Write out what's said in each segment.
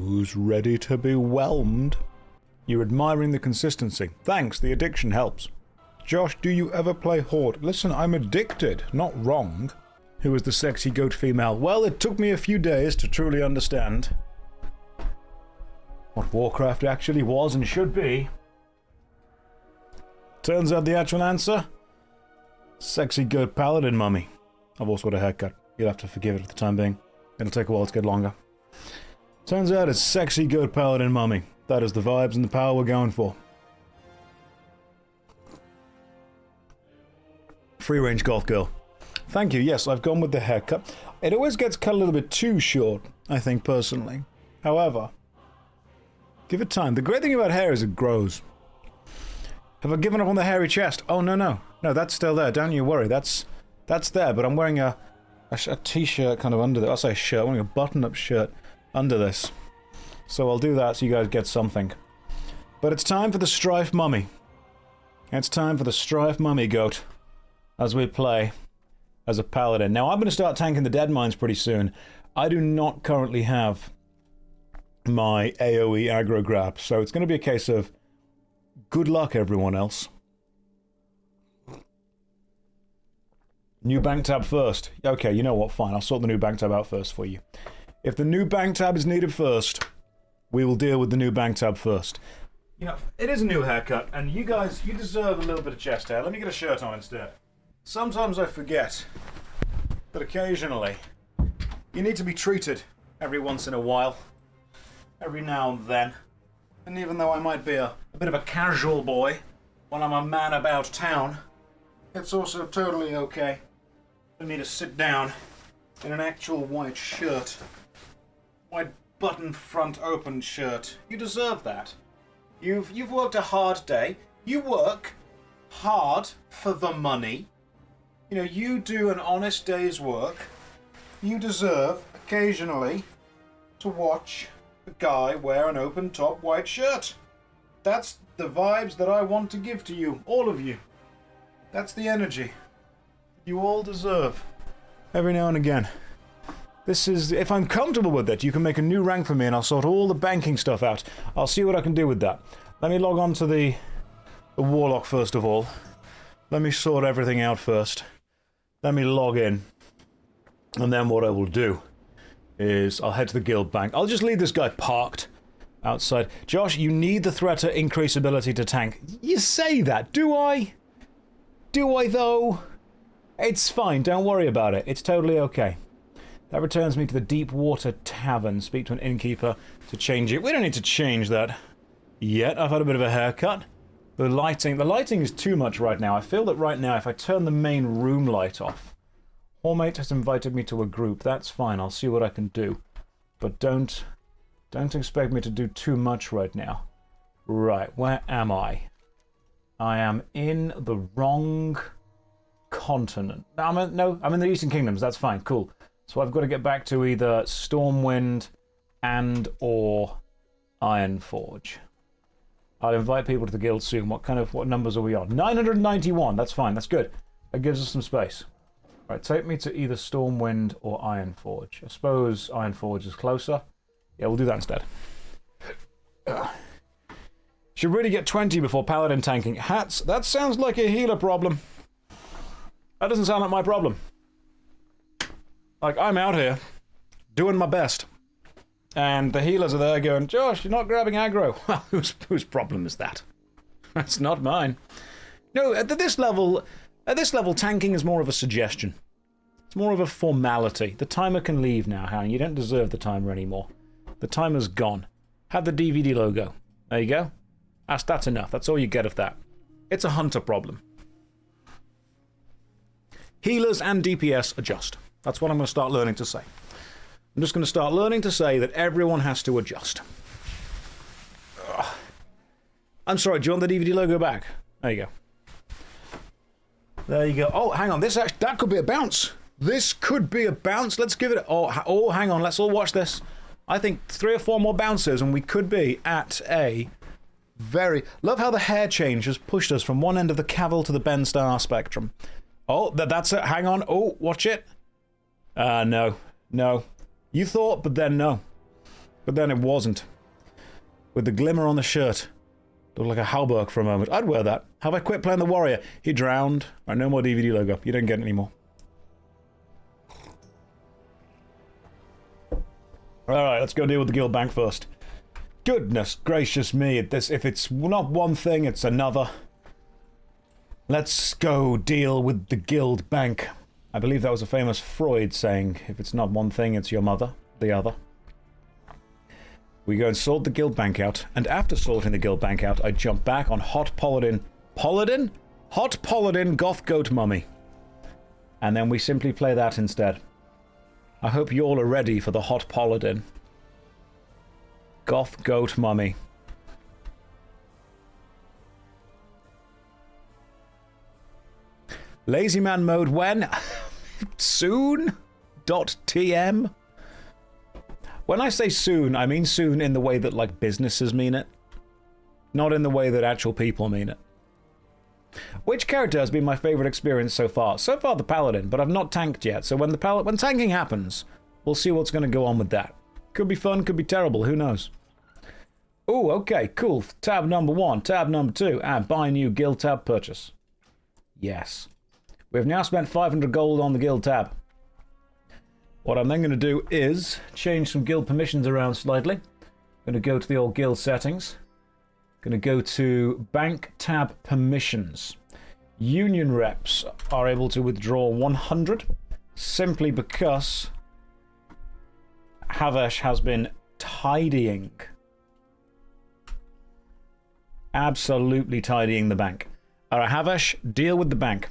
Who's ready to be whelmed? You're admiring the consistency. Thanks, the addiction helps. Josh, do you ever play Horde? Listen, I'm addicted, not wrong. Who is the sexy goat female? Well, it took me a few days to truly understand what Warcraft actually was and should be. Turns out the actual answer? Sexy goat paladin mummy. I've also got a haircut. You'll have to forgive it for the time being. It'll take a while to get longer. Turns out it's sexy goat paladin mummy. That is the vibes and the power we're going for. Free range golf girl. Thank you. Yes, I've gone with the haircut. It always gets cut a little bit too short, I think, personally. However, give it time. The great thing about hair is it grows. Have I given up on the hairy chest? Oh, no, no. No, that's still there. Don't you worry. That's there, but I'm wearing a t-shirt kind of under there. I'll say a shirt. I'm wearing a button-up shirt under this. So I'll do that so you guys get something. But it's time for the Strife mummy. It's time for the Strife mummy goat as we play as a paladin. Now, I'm going to start tanking the dead mines pretty soon. I do not currently have my AoE aggro grab, so it's going to be a case of good luck, everyone else. New bank tab first. Okay, you know what? Fine, I'll sort the new bank tab out first for you. If the new bank tab is needed first, we will deal with the new bank tab first. You know, it is a new haircut, and you guys, you deserve a little bit of chest hair. Let me get a shirt on instead. Sometimes I forget that occasionally you need to be treated every once in a while, every now and then. And even though I might be a bit of a casual boy when I'm a man about town, it's also totally okay for me to sit down in an actual white shirt. White button front open shirt. You deserve that. You've worked a hard day. You work hard for the money. You know, you do an honest day's work. You deserve, occasionally, to watch a guy wear an open-top white shirt. That's the vibes that I want to give to you, all of you. That's the energy you all deserve. Every now and again. This is, if I'm comfortable with it, you can make a new rank for me and I'll sort all the banking stuff out. I'll see what I can do with that. Let me log on to the Warlock first of all. Let me sort everything out first. Let me log in. And then what I will do is I'll head to the guild bank. I'll just leave this guy parked outside. Josh, you need the threat to increase ability to tank. You say that, do I? Do I though? It's fine, don't worry about it. It's totally okay. That returns me to the Deep Water Tavern. Speak to an innkeeper to change it. We don't need to change that yet. I've had a bit of a haircut. The lighting is too much right now. I feel that right now if I turn the main room light off. Hormate has invited me to a group. That's fine. I'll see what I can do. But don't expect me to do too much right now. Right, where am I? I am in the wrong continent. I'm in the Eastern Kingdoms. That's fine. Cool. So I've got to get back to either Stormwind and or Ironforge. I'll invite people to the guild soon. What numbers are we on? 991. That's fine. That's good. That gives us some space. Right, take me to either Stormwind or Ironforge. I suppose Ironforge is closer. Yeah, we'll do that instead. Should really get 20 before Paladin tanking. Hats, that sounds like a healer problem. That doesn't sound like my problem. Like, I'm out here doing my best. And the healers are there going, Josh, you're not grabbing aggro. Well, whose problem is that? That's not mine. No, at this level, tanking is more of a suggestion. It's more of a formality. The timer can leave now, Harry. You don't deserve the timer anymore. The timer's gone. Have the DVD logo. There you go. That's enough. That's all you get of that. It's a hunter problem. Healers and DPS adjust. That's what I'm going to start learning to say. I'm just going to start learning to say that everyone has to adjust. Ugh. I'm sorry, do you want the DVD logo back? There you go. There you go. Oh, hang on. That could be a bounce. This could be a bounce. Let's give it... Oh, hang on. Let's all watch this. I think 3 or 4 more bounces and we could be at a very... Love how the hair change has pushed us from one end of the Cavill to the Ben Starr spectrum. Oh, that's it. Hang on. Oh, watch it. No. No. You thought, but then no. But then it wasn't. With the glimmer on the shirt. Looked like a hauberk for a moment. I'd wear that. Have I quit playing the warrior? He drowned. Right, no more DVD logo. You don't get it anymore. Alright, let's go deal with the guild bank first. Goodness gracious me, if it's not one thing, it's another. Let's go deal with the guild bank. I believe that was a famous Freud saying, if it's not one thing, it's your mother, the other. We go and sort the guild bank out, and after sorting the guild bank out, I jump back on Hot Paladin. Paladin? Hot Paladin Goth Goat Mummy. And then we simply play that instead. I hope you all are ready for the Hot Paladin. Goth Goat Mummy. Lazy Man mode when? Soon? .tm? When I say soon, I mean soon in the way that, like, businesses mean it. Not in the way that actual people mean it. Which character has been my favourite experience so far? So far the Paladin, but I've not tanked yet, so when tanking happens, we'll see what's going to go on with that. Could be fun, could be terrible, who knows? Oh, okay, cool. Tab number 1, tab number 2, and buy new guild tab purchase. Yes. We've now spent 500 gold on the guild tab. What I'm then going to do is change some guild permissions around slightly. I'm going to go to the old guild settings. Going to go to bank tab permissions. Union reps are able to withdraw 100 simply because Havesh has been tidying. Absolutely tidying the bank. Alright, Havesh, deal with the bank.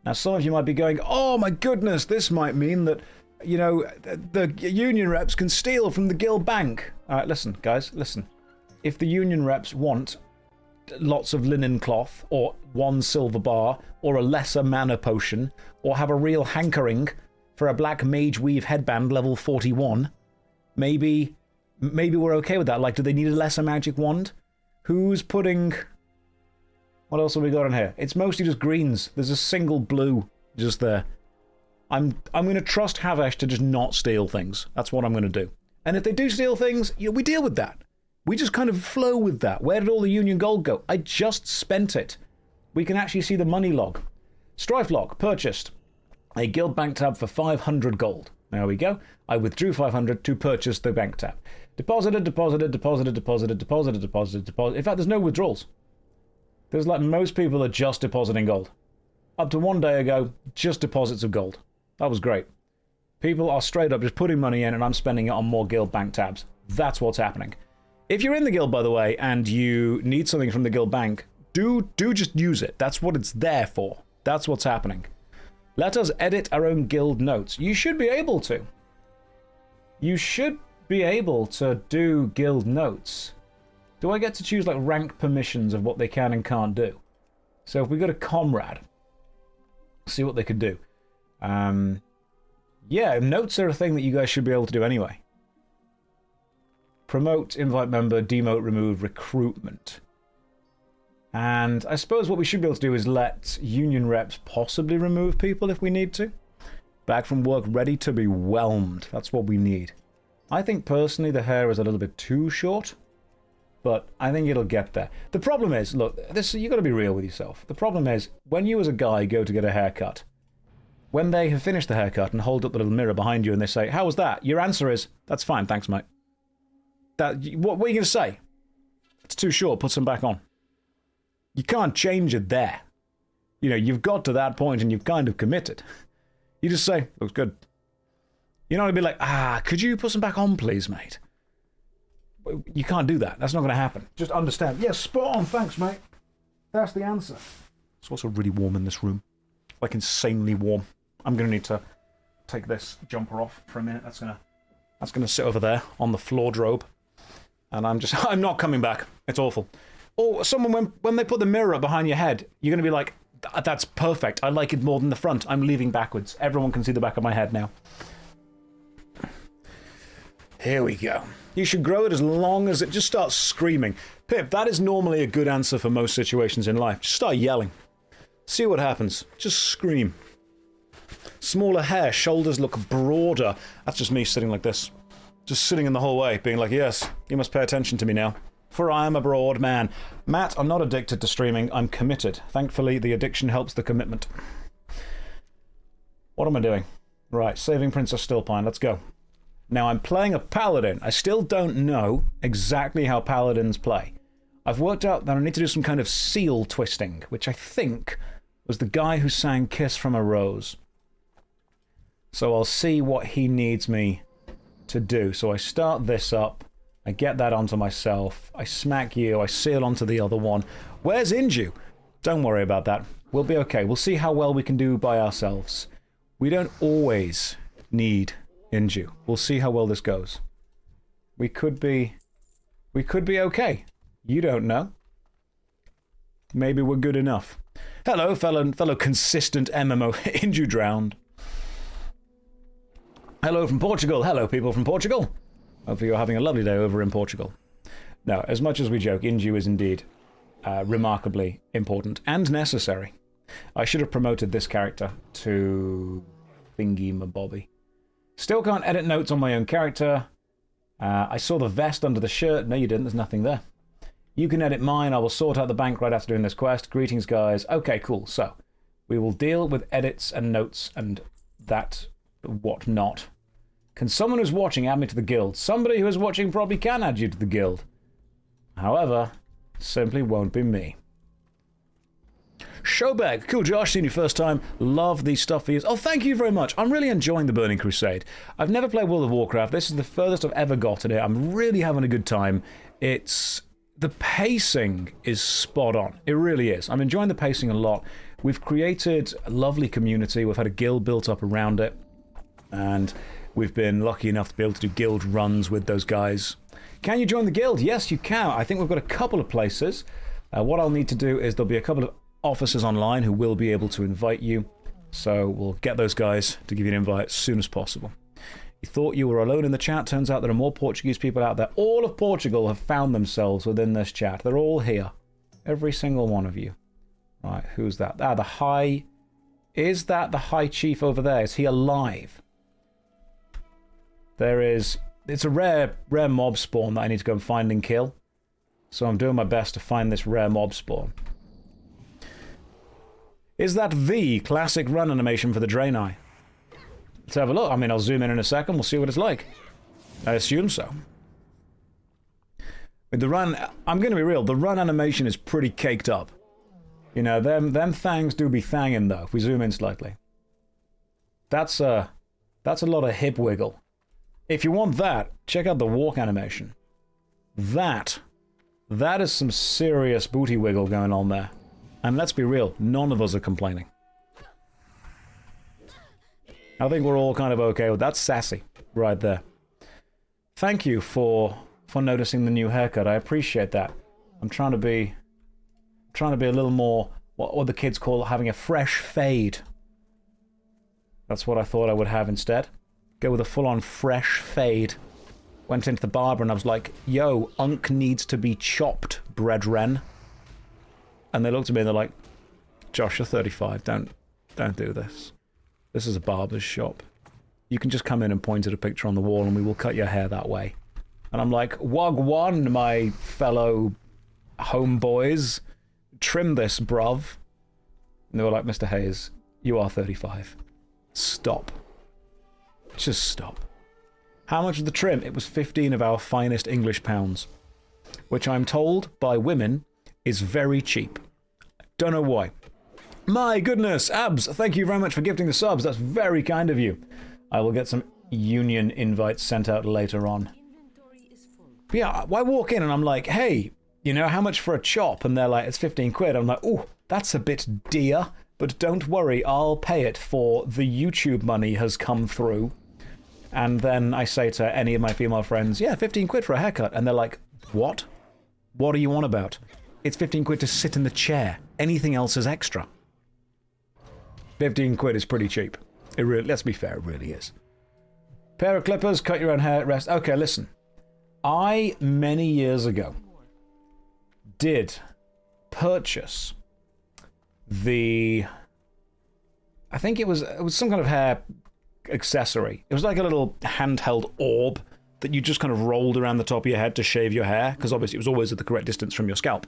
Now, some of you might be going, oh my goodness, this might mean that, you know, the union reps can steal from the guild bank. Alright, listen, guys, listen. If the union reps want lots of linen cloth, or 1 silver bar, or a lesser mana potion, or have a real hankering for a black mage weave headband level 41, maybe we're okay with that. Like, do they need a lesser magic wand? Who's putting... What else have we got in here? It's mostly just greens. There's a single blue just there. I'm going to trust Havesh to just not steal things. That's what I'm going to do. And if they do steal things, you know, we deal with that. We just kind of flow with that. Where did all the Union gold go? I just spent it. We can actually see the money log. Strife log, purchased. A guild bank tab for 500 gold. There we go. I withdrew 500 to purchase the bank tab. Deposited, deposited, deposited, deposited, deposited, deposited, deposited. In fact, there's no withdrawals. There's like most people are just depositing gold. Up to 1 day ago, just deposits of gold. That was great. People are straight up just putting money in and I'm spending it on more guild bank tabs. That's what's happening. If you're in the guild, by the way, and you need something from the guild bank, do just use it. That's what it's there for. That's what's happening. Let us edit our own guild notes. You should be able to. You should be able to do guild notes. Do I get to choose like rank permissions of what they can and can't do? So if we go to Comrade, see what they could do. Yeah, notes are a thing that you guys should be able to do anyway. Promote, invite member, demote, remove, recruitment. And I suppose what we should be able to do is let union reps possibly remove people if we need to. Back from work, ready to be whelmed. That's what we need. I think personally the hair is a little bit too short, but I think it'll get there. The problem is, look, you got to be real with yourself. The problem is, when you as a guy go to get a haircut, when they have finished the haircut and hold up the little mirror behind you and they say, "How was that?" Your answer is, "That's fine, thanks, mate." What are you going to say? It's too short, put some back on. You can't change it there. You know, you've got to that point and you've kind of committed. You just say, "Looks good." You're not going to be like, "Could you put some back on, please, mate?" You can't do that. That's not going to happen. Just understand. Yes, spot on, thanks, mate. That's the answer. It's also really warm in this room. Like, insanely warm. I'm going to need to take this jumper off for a minute. That's gonna sit over there on the floor drobe. And I'm not coming back. It's awful. Or someone, when they put the mirror up behind your head, you're going to be like, "That's perfect. I like it more than the front. I'm leaving backwards. Everyone can see the back of my head now." Here we go. You should grow it as long as it just starts screaming. Pip, that is normally a good answer for most situations in life. Just start yelling. See what happens. Just scream. Smaller hair, shoulders look broader. That's just me sitting like this. Just sitting in the hallway, being like, yes, you must pay attention to me now. For I am a broad man. Matt, I'm not addicted to streaming. I'm committed. Thankfully, the addiction helps the commitment. What am I doing? Right, saving Princess Stillpine. Let's go. Now, I'm playing a paladin. I still don't know exactly how paladins play. I've worked out that I need to do some kind of seal twisting, which I think was the guy who sang Kiss from a Rose. So I'll see what he needs me to do. So I start this up. I get that onto myself. I smack you. I seal onto the other one. Where's Inju? Don't worry about that. We'll be okay. We'll see how well we can do by ourselves. We don't always need Inju. We'll see how well this goes. We could be okay. You don't know. Maybe we're good enough. Hello, fellow consistent MMO. Inju drowned. Hello from Portugal. Hello, people from Portugal. Hopefully you're having a lovely day over in Portugal. Now, as much as we joke, Inju is indeed remarkably important and necessary. I should have promoted this character to Thingy Mabobby. Still can't edit notes on my own character. I saw the vest under the shirt. No, you didn't. There's nothing there. You can edit mine. I will sort out the bank right after doing this quest. Greetings, guys. Okay, cool. So, we will deal with edits and notes and that whatnot. Can someone who's watching add me to the guild? Somebody who is watching probably can add you to the guild. However, simply won't be me. Showbag. Cool, Josh. Seen you first time. Love these stuff for you. Oh, thank you very much. I'm really enjoying the Burning Crusade. I've never played World of Warcraft. This is the furthest I've ever gotten it. I'm really having a good time. The pacing is spot on. It really is. I'm enjoying the pacing a lot. We've created a lovely community. We've had a guild built up around it. And we've been lucky enough to be able to do guild runs with those guys. Can you join the guild? Yes, you can. I think we've got a couple of places. What I'll need to do is there'll be a couple of officers online who will be able to invite you. So we'll get those guys to give you an invite as soon as possible. You thought you were alone in the chat. Turns out there are more Portuguese people out there. All of Portugal have found themselves within this chat. They're all here. Every single one of you. Right, who's that? Ah, the High... Is that the High Chief over there? Is he alive? There is... It's a rare mob spawn that I need to go and find and kill. So I'm doing my best to find this rare mob spawn. Is that the classic run animation for the Draenei? Let's have a look. I mean, I'll zoom in a second. We'll see what it's like. I assume so. With the run... I'm going to be real. The run animation is pretty caked up. You know, them thangs do be thanging, though, if we zoom in slightly. That's a lot of hip wiggle. If you want that, check out the walk animation. That is some serious booty wiggle going on there. And let's be real, none of us are complaining. I think we're all kind of okay with that. That's sassy, right there. Thank you for noticing the new haircut. I appreciate that. I'm trying to be a little more what the kids call having a fresh fade. That's what I thought I would have instead. Go with a full-on fresh fade. Went into the barber and I was like, yo, Unk needs to be chopped, brethren. And they looked at me and they're like, Josh, you're 35. Don't do this. This is a barber's shop. You can just come in and point at a picture on the wall and we will cut your hair that way. And I'm like, Wagwan, my fellow homeboys. Trim this, bruv. And they were like, Mr. Hayes, you are 35. Stop. Just stop. How much was the trim? It was 15 of our finest English pounds. Which I'm told by women is very cheap. Don't know why. My goodness, Abs, thank you very much for gifting the subs. That's very kind of you. I will get some union invites sent out later on. But yeah, I walk in and I'm like, hey, you know, how much for a chop? And they're like, it's 15 quid. I'm like, oh, that's a bit dear. But don't worry, I'll pay it for the YouTube money has come through. And then I say to any of my female friends, yeah, 15 quid for a haircut. And they're like, what? What are you on about? It's 15 quid to sit in the chair. Anything else is extra. 15 quid is pretty cheap. It really, let's be fair, it really is. Pair of clippers, cut your own hair at rest. Okay, listen. I, many years ago, did purchase the... I think it was some kind of hair accessory. It was like a little handheld orb that you just kind of rolled around the top of your head to shave your hair, because obviously it was always at the correct distance from your scalp.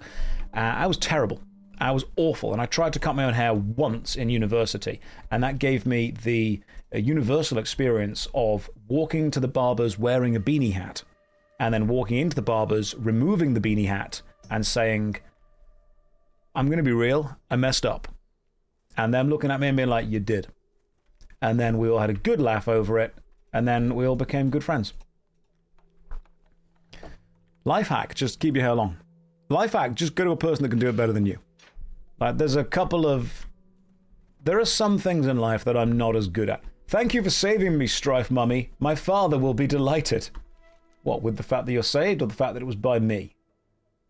I was terrible. I was awful, and I tried to cut my own hair once in university, and that gave me the universal experience of walking to the barber's wearing a beanie hat, and then walking into the barber's, removing the beanie hat, and saying, I'm going to be real, I messed up. And them looking at me and being like, you did. And then we all had a good laugh over it, and then we all became good friends. Life hack, just keep your hair long. Life hack, just go to a person that can do it better than you. Like, there are some things in life that I'm not as good at. Thank you for saving me, Strife Mummy. My father will be delighted. What, with the fact that you're saved, or the fact that it was by me?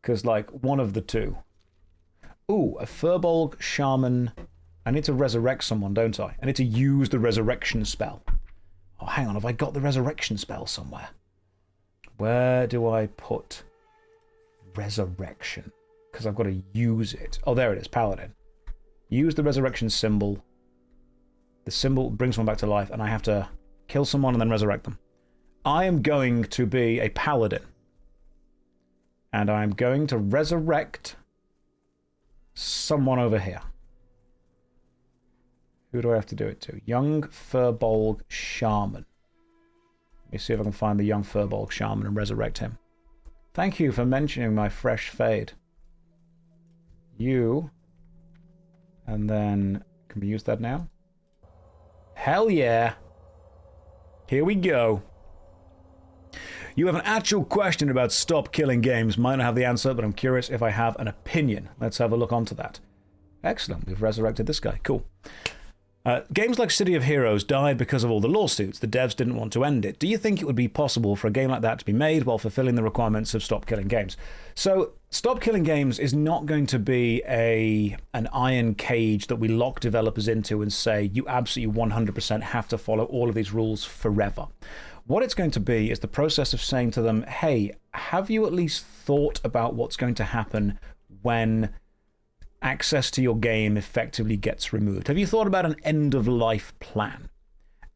Because, like, one of the two. Ooh, a Furbolg Shaman. I need to resurrect someone, don't I? I need to use the resurrection spell. Oh, hang on, have I got the resurrection spell somewhere? Where do I put resurrection? Because I've got to use it. Oh, there it is, Paladin. Use the resurrection symbol. The symbol brings someone back to life, and I have to kill someone and then resurrect them. I am going to be a Paladin. And I'm going to resurrect someone over here. Who do I have to do it to? Young Furbolg Shaman. Let me see if I can find the young Furbolg Shaman and resurrect him. Thank you for mentioning my fresh fade. You. And then, can we use that now? Hell yeah. Here we go. You have an actual question about stop killing games. Might not have the answer, but I'm curious if I have an opinion. Let's have a look onto that. Excellent. We've resurrected this guy. Cool. Games like City of Heroes died because of all the lawsuits. The devs didn't want to end it. Do you think it would be possible for a game like that to be made while fulfilling the requirements of Stop Killing Games? So, Stop Killing Games is not going to be an iron cage that we lock developers into and say, you absolutely 100% have to follow all of these rules forever. What it's going to be is the process of saying to them, hey, have you at least thought about what's going to happen when access to your game effectively gets removed? Have you thought about an end-of-life plan?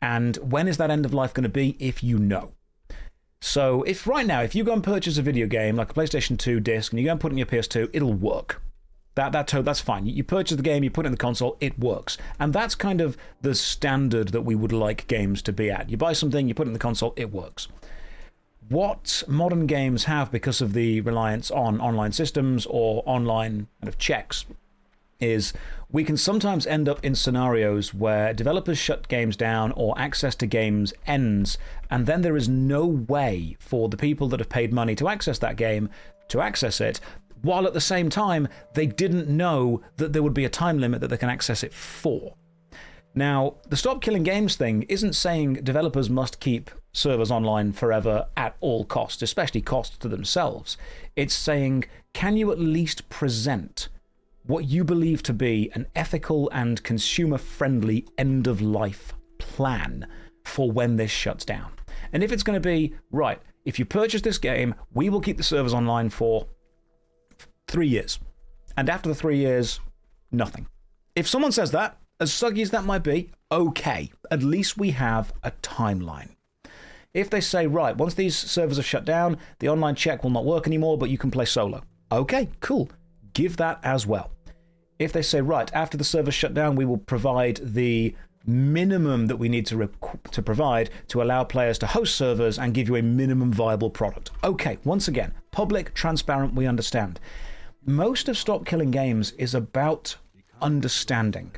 And when is that end of life going to be, if you know? So if right now, if you go and purchase a video game like a PlayStation 2 disc and you go and put it in your PS2, it'll work. That's fine. You purchase the game, you put it in the console, it works. And that's kind of the standard that we would like games to be at. You buy something, you put it in the console, it works. What modern games have, because of the reliance on online systems or online kind of checks, is we can sometimes end up in scenarios where developers shut games down or access to games ends, and then there is no way for the people that have paid money to access that game to access it, while at the same time they didn't know that there would be a time limit that they can access it for. Now, the Stop Killing Games thing isn't saying developers must keep servers online forever at all costs, especially costs to themselves. It's saying, can you at least present what you believe to be an ethical and consumer-friendly end-of-life plan for when this shuts down? And if it's going to be, right, if you purchase this game, we will keep the servers online for 3 years. And after the 3 years, nothing. If someone says that, as sucky as that might be, okay, at least we have a timeline. If they say, right, once these servers are shut down, the online check will not work anymore, but you can play solo. Okay, cool. Give that as well. If they say, right, after the servers shut down, we will provide the minimum that we need to provide to allow players to host servers and give you a minimum viable product. Okay, once again, public, transparent, we understand. Most of Stop Killing Games is about understanding.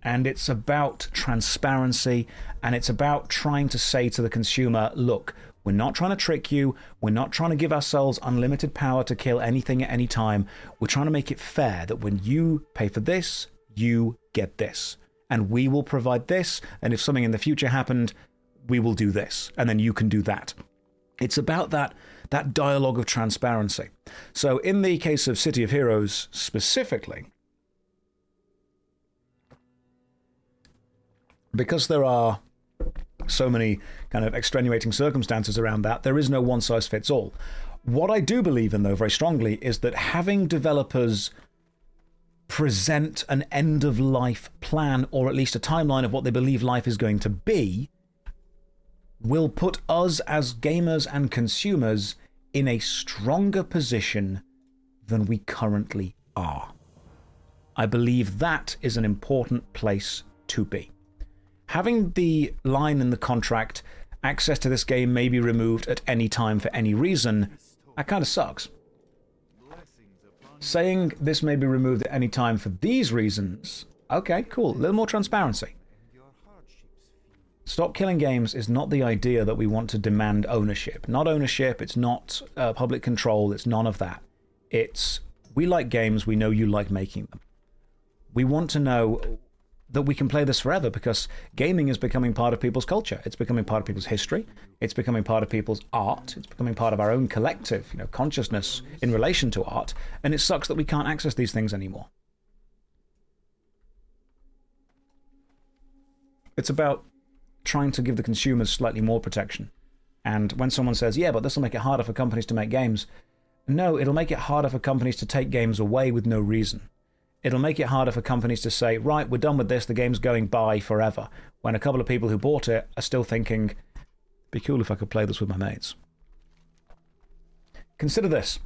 And it's about transparency, and it's about trying to say to the consumer, look, we're not trying to trick you, we're not trying to give ourselves unlimited power to kill anything at any time, we're trying to make it fair that when you pay for this, you get this. And we will provide this, and if something in the future happened, we will do this, and then you can do that. It's about that dialogue of transparency. So in the case of City of Heroes specifically, because there are so many kind of extenuating circumstances around that, there is no one-size-fits-all. What I do believe in, though, very strongly, is that having developers present an end-of-life plan, or at least a timeline of what they believe life is going to be, will put us as gamers and consumers in a stronger position than we currently are. I believe that is an important place to be. Having the line in the contract, access to this game may be removed at any time for any reason, that kind of sucks. Saying this may be removed at any time for these reasons, okay, cool, a little more transparency. Stop Killing Games is not the idea that we want to demand ownership. Not ownership, it's not public control, it's none of that. It's, we like games, we know you like making them. We want to know that we can play this forever because gaming is becoming part of people's culture. It's becoming part of people's history. It's becoming part of people's art. It's becoming part of our own collective, consciousness in relation to art. And it sucks that we can't access these things anymore. It's about trying to give the consumers slightly more protection. And when someone says, yeah, but this will make it harder for companies to make games. No, it'll make it harder for companies to take games away with no reason. It'll make it harder for companies to say, right, we're done with this, the game's going by forever, when a couple of people who bought it are still thinking, it'd be cool if I could play this with my mates. Consider this.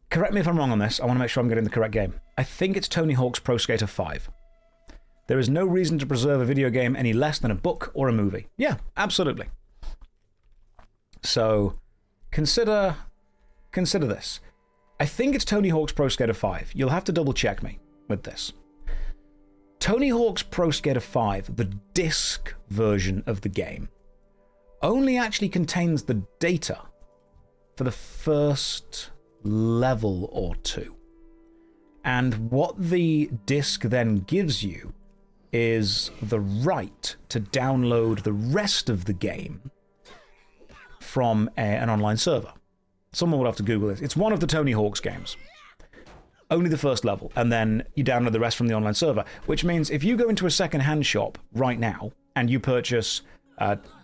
Correct me if I'm wrong on this, I want to make sure I'm getting the correct game. I think it's Tony Hawk's Pro Skater 5. There is no reason to preserve a video game any less than a book or a movie. Yeah, absolutely. So, consider this. I think it's Tony Hawk's Pro Skater 5. You'll have to double check me with this. Tony Hawk's Pro Skater 5, the disc version of the game, only actually contains the data for the first level or two. And what the disc then gives you is the right to download the rest of the game from an online server. Someone will have to Google this. It's one of the Tony Hawk's games. Only the first level, and then you download the rest from the online server, which means if you go into a second-hand shop right now and you purchase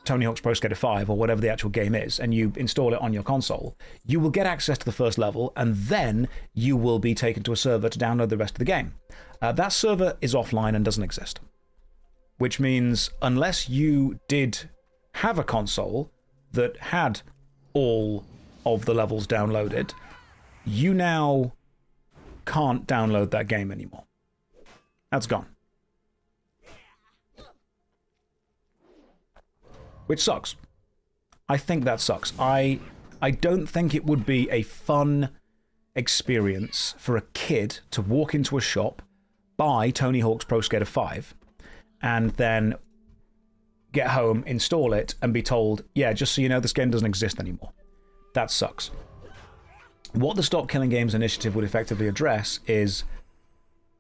Tony Hawk's Pro Skater 5 or whatever the actual game is, and you install it on your console, you will get access to the first level, and then you will be taken to a server to download the rest of the game. That server is offline and doesn't exist, which means unless you did have a console that had all of the levels downloaded, you now can't download that game anymore. That's gone. Which sucks. I think that sucks. I don't think it would be a fun experience for a kid to walk into a shop, buy Tony Hawk's Pro Skater 5, and then get home, install it, and be told, yeah, just so you know, this game doesn't exist anymore. That sucks. What the Stop Killing Games initiative would effectively address is,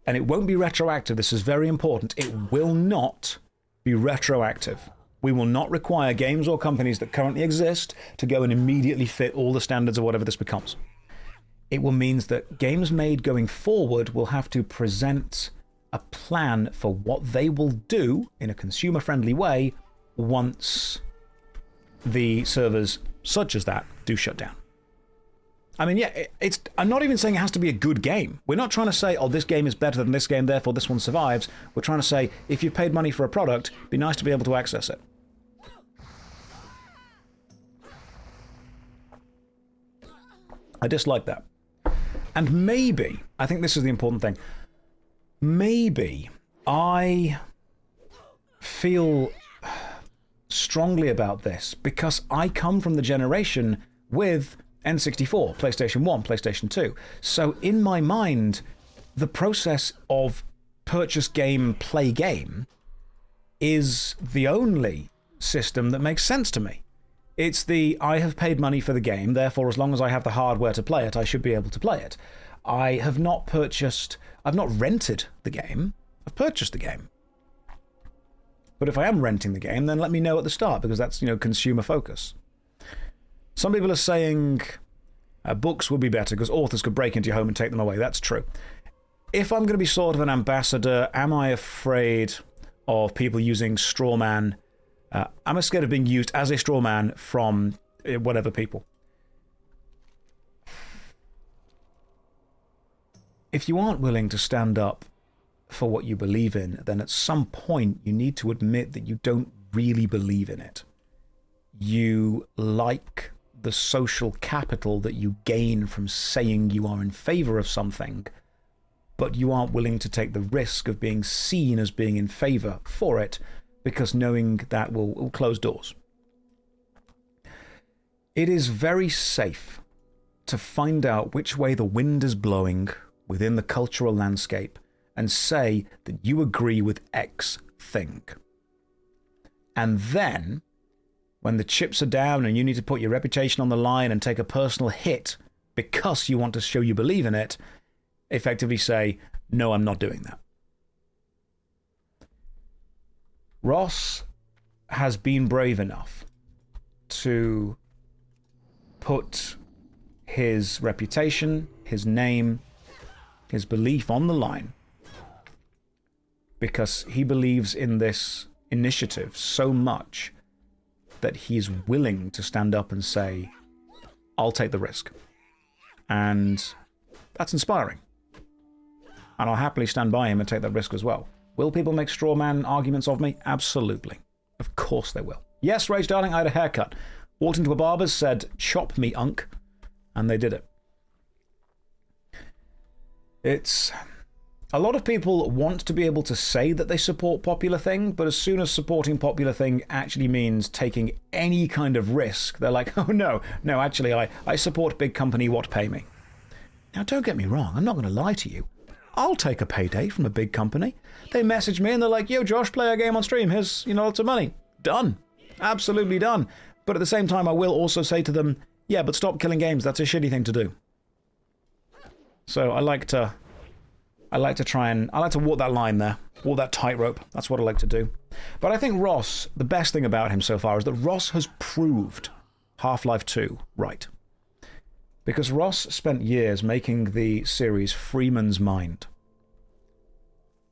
and it won't be retroactive, this is very important, it will not be retroactive. We will not require games or companies that currently exist to go and immediately fit all the standards of whatever this becomes. It will mean that games made going forward will have to present a plan for what they will do in a consumer-friendly way once the servers such as that do shut down. I mean, yeah, I'm not even saying it has to be a good game. We're not trying to say, oh, this game is better than this game, therefore this one survives. We're trying to say, if you've paid money for a product, it'd be nice to be able to access it. I dislike that. And maybe, I think this is the important thing, maybe I feel strongly about this because I come from the generation with N64, PlayStation 1, PlayStation 2. So in my mind, the process of purchase game, play game is the only system that makes sense to me. It's the, I have paid money for the game, therefore as long as I have the hardware to play it, I should be able to play it. I have not purchased, I've not rented the game, I've purchased the game. But if I am renting the game, then let me know at the start, because that's, consumer focus. Some people are saying books would be better because authors could break into your home and take them away. That's true. If I'm going to be sort of an ambassador, am I afraid of people using straw man? I'm scared of being used as a straw man from whatever people. If you aren't willing to stand up for what you believe in, then at some point you need to admit that you don't really believe in it. you like the social capital that you gain from saying you are in favor of something, but you aren't willing to take the risk of being seen as being in favor for it, because knowing that will close doors. It is very safe to find out which way the wind is blowing within the cultural landscape and say that you agree with X thing. And then, when the chips are down and you need to put your reputation on the line and take a personal hit because you want to show you believe in it, effectively say, no, I'm not doing that. Ross has been brave enough to put his reputation, his name, his belief on the line because he believes in this initiative so much that he's willing to stand up and say, I'll take the risk. And that's inspiring. And I'll happily stand by him and take that risk as well. Will people make straw man arguments of me? Absolutely. Of course they will. Yes, Rage Darling, I had a haircut. Walked into a barber's, said, chop me, unk. And they did it. It's... A lot of people want to be able to say that they support popular thing, but as soon as supporting popular thing actually means taking any kind of risk, they're like, oh no, actually I support big company, what pay me? Now don't get me wrong, I'm not going to lie to you. I'll take a payday from a big company. They message me and they're like, yo Josh, play our game on stream, here's lots of money. Done. Absolutely done. But at the same time I will also say to them, yeah, but stop killing games, that's a shitty thing to do. So I like to walk that line there, walk that tightrope. That's what I like to do. But I think Ross, the best thing about him so far is that Ross has proved Half-Life 2 right. Because Ross spent years making the series Freeman's Mind.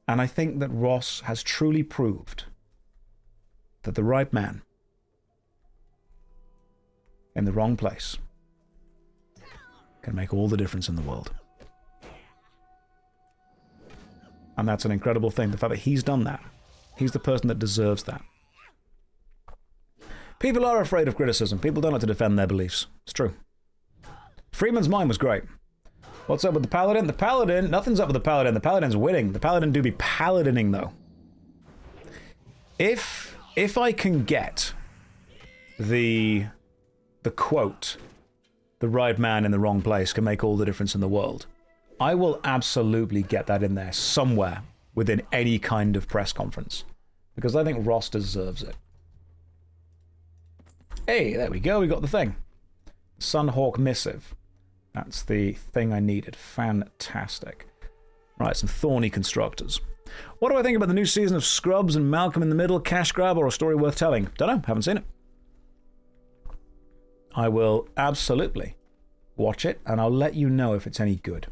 And I think that Ross has truly proved that the right man in the wrong place can make all the difference in the world. And that's an incredible thing, the fact that he's done that. He's the person that deserves that. People are afraid of criticism. People don't like to defend their beliefs. It's true. Freeman's Mind was great. What's up with the Paladin? The Paladin, nothing's up with the Paladin. The Paladin's winning. The Paladin do be paladining, though. If I can get the quote, the right man in the wrong place can make all the difference in the world, I will absolutely get that in there somewhere within any kind of press conference. Because I think Ross deserves it. Hey, there we go, we got the thing. Sunhawk Missive. That's the thing I needed. Fantastic. Right, some thorny constructors. What do I think about the new season of Scrubs and Malcolm in the Middle, cash grab, or a story worth telling? Don't know, haven't seen it. I will absolutely watch it, and I'll let you know if it's any good.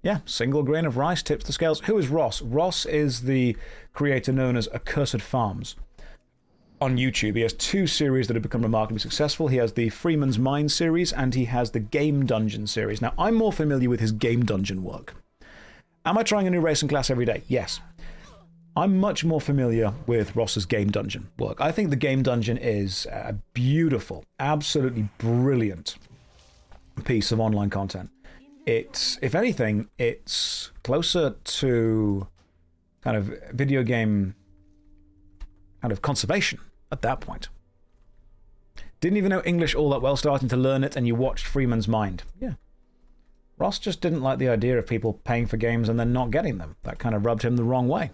Yeah, single grain of rice tips the scales. Who is Ross? Ross is the creator known as Accursed Farms on YouTube. He has two series that have become remarkably successful. He has the Freeman's Mind series, and he has the Game Dungeon series. Now, I'm more familiar with his Game Dungeon work. Am I trying a new race and class every day? Yes. I'm much more familiar with Ross's Game Dungeon work. I think the Game Dungeon is a beautiful, absolutely brilliant piece of online content. It's, if anything, it's closer to kind of video game kind of conservation at that point. Didn't even know English all that well, starting to learn it, and you watched Freeman's Mind. Yeah. Ross just didn't like the idea of people paying for games and then not getting them. That kind of rubbed him the wrong way.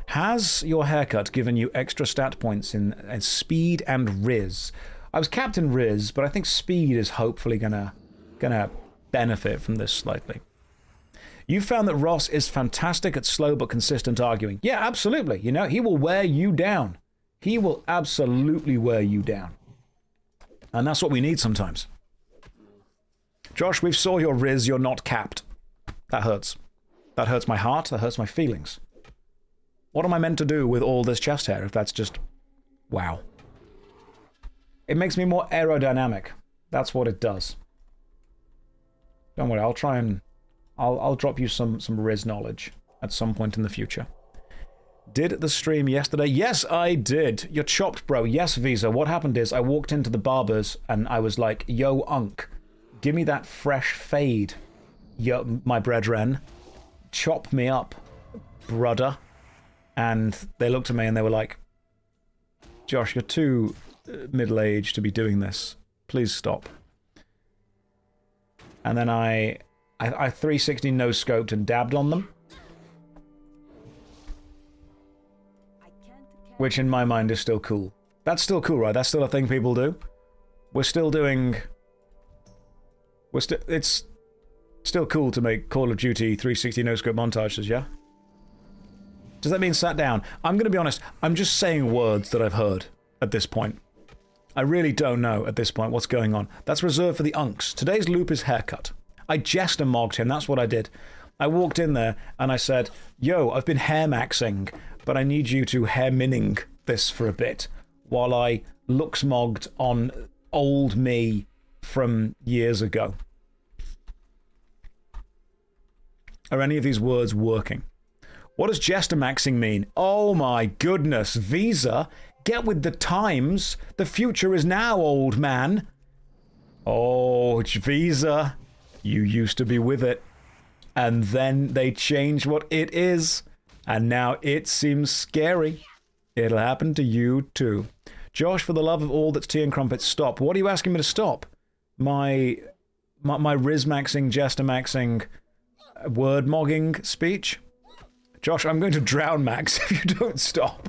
Has your haircut given you extra stat points in speed and Riz? I was Captain Riz, but I think speed is hopefully gonna benefit from this slightly. You found that Ross is fantastic at slow but consistent arguing. Yeah, absolutely. You know, he will wear you down. He will absolutely wear you down. And that's what we need sometimes. Josh, we've saw your Riz, you're not capped. That hurts. That hurts my heart, that hurts my feelings. What am I meant to do with all this chest hair if that's just... wow. It makes me more aerodynamic. That's what it does. Don't worry, I'll try and... I'll drop you some Riz knowledge at some point in the future. Did the stream yesterday? Yes, I did. You're chopped, bro. Yes, Visa. What happened is I walked into the barber's and I was like, yo, Unc, give me that fresh fade, yo, my brethren. Chop me up, brother. And they looked at me and they were like, Josh, you're too middle-aged to be doing this. Please stop. And then I 360 no-scoped and dabbed on them. Which in my mind is still cool. That's still cool, right? That's still a thing people do. We're still doing... It's still cool to make Call of Duty 360 no-scope montages, yeah? Does that mean sat down? I'm going to be honest, I'm just saying words that I've heard at this point. I really don't know at this point what's going on. That's reserved for the unks. Today's loop is haircut. I jester mogged him, that's what I did. I walked in there and I said, yo, I've been hair maxing, but I need you to hair minning this for a bit while I looks mogged on old me from years ago. Are any of these words working? What does jester maxing mean? Oh my goodness, Visa, get with the times. The future is now, old man. Oh, Visa, you used to be with it. And then they changed what it is. And now it seems scary. It'll happen to you too. Josh, for the love of all that's tea and crumpets, stop. What are you asking me to stop? My Riz maxing, jester maxing, word mogging speech? Josh, I'm going to drown Max if you don't stop.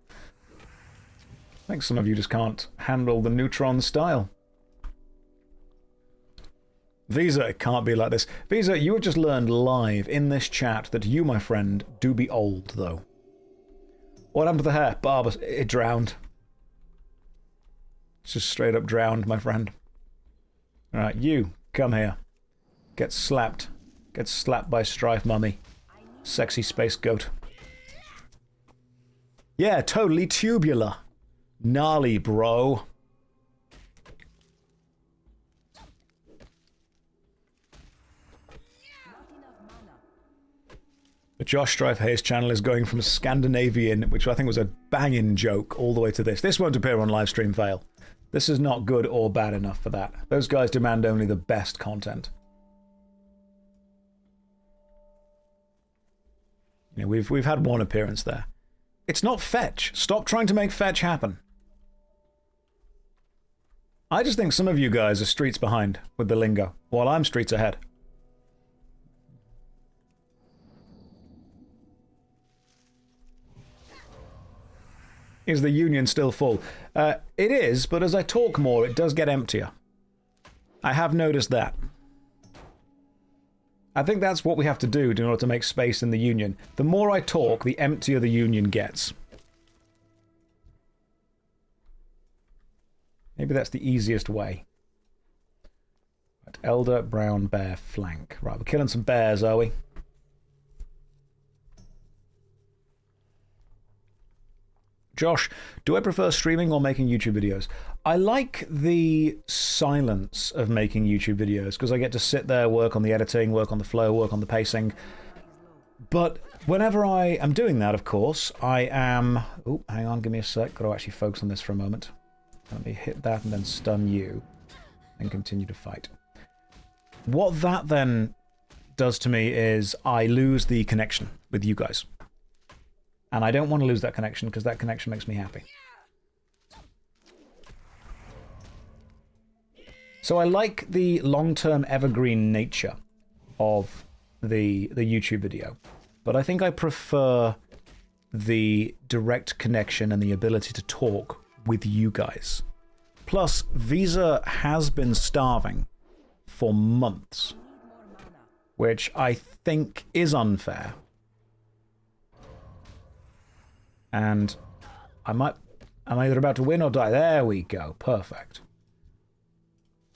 I think some of you just can't handle the neutron style. Visa, it can't be like this. Visa, you have just learned live in this chat that you, my friend, do be old, though. What happened to the hair? Barber, it drowned. It's just straight up drowned, my friend. Alright, you, come here. Get slapped. Get slapped by Strife Mummy. Sexy space goat. Yeah, totally tubular. Gnarly, bro. The JoshStrifeHayes channel is going from Scandinavian, which I think was a banging joke, all the way to this. This won't appear on livestream fail. This is not good or bad enough for that. Those guys demand only the best content. You know, we've had one appearance there. It's not fetch. Stop trying to make fetch happen. I just think some of you guys are streets behind with the lingo, while I'm streets ahead. Is the union still full? It is, but as I talk more, it does get emptier. I have noticed that. I think that's what we have to do in order to make space in the union. The more I talk, the emptier the union gets. Maybe that's the easiest way. Right, elder, brown, bear, flank. Right, we're killing some bears, are we? Josh, do I prefer streaming or making YouTube videos? I like the silence of making YouTube videos because I get to sit there, work on the editing, work on the flow, work on the pacing. But whenever I am doing that, of course, I am... Oh, hang on, give me a sec. Got to actually focus on this for a moment. Let me hit that and then stun you and continue to fight. What that then does to me is I lose the connection with you guys. And I don't want to lose that connection because that connection makes me happy. So I like the long-term evergreen nature of the YouTube video. But I think I prefer the direct connection and the ability to talk with you guys. Plus, Visa has been starving for months, which I think is unfair. And I'm either about to win or die. There we go. Perfect.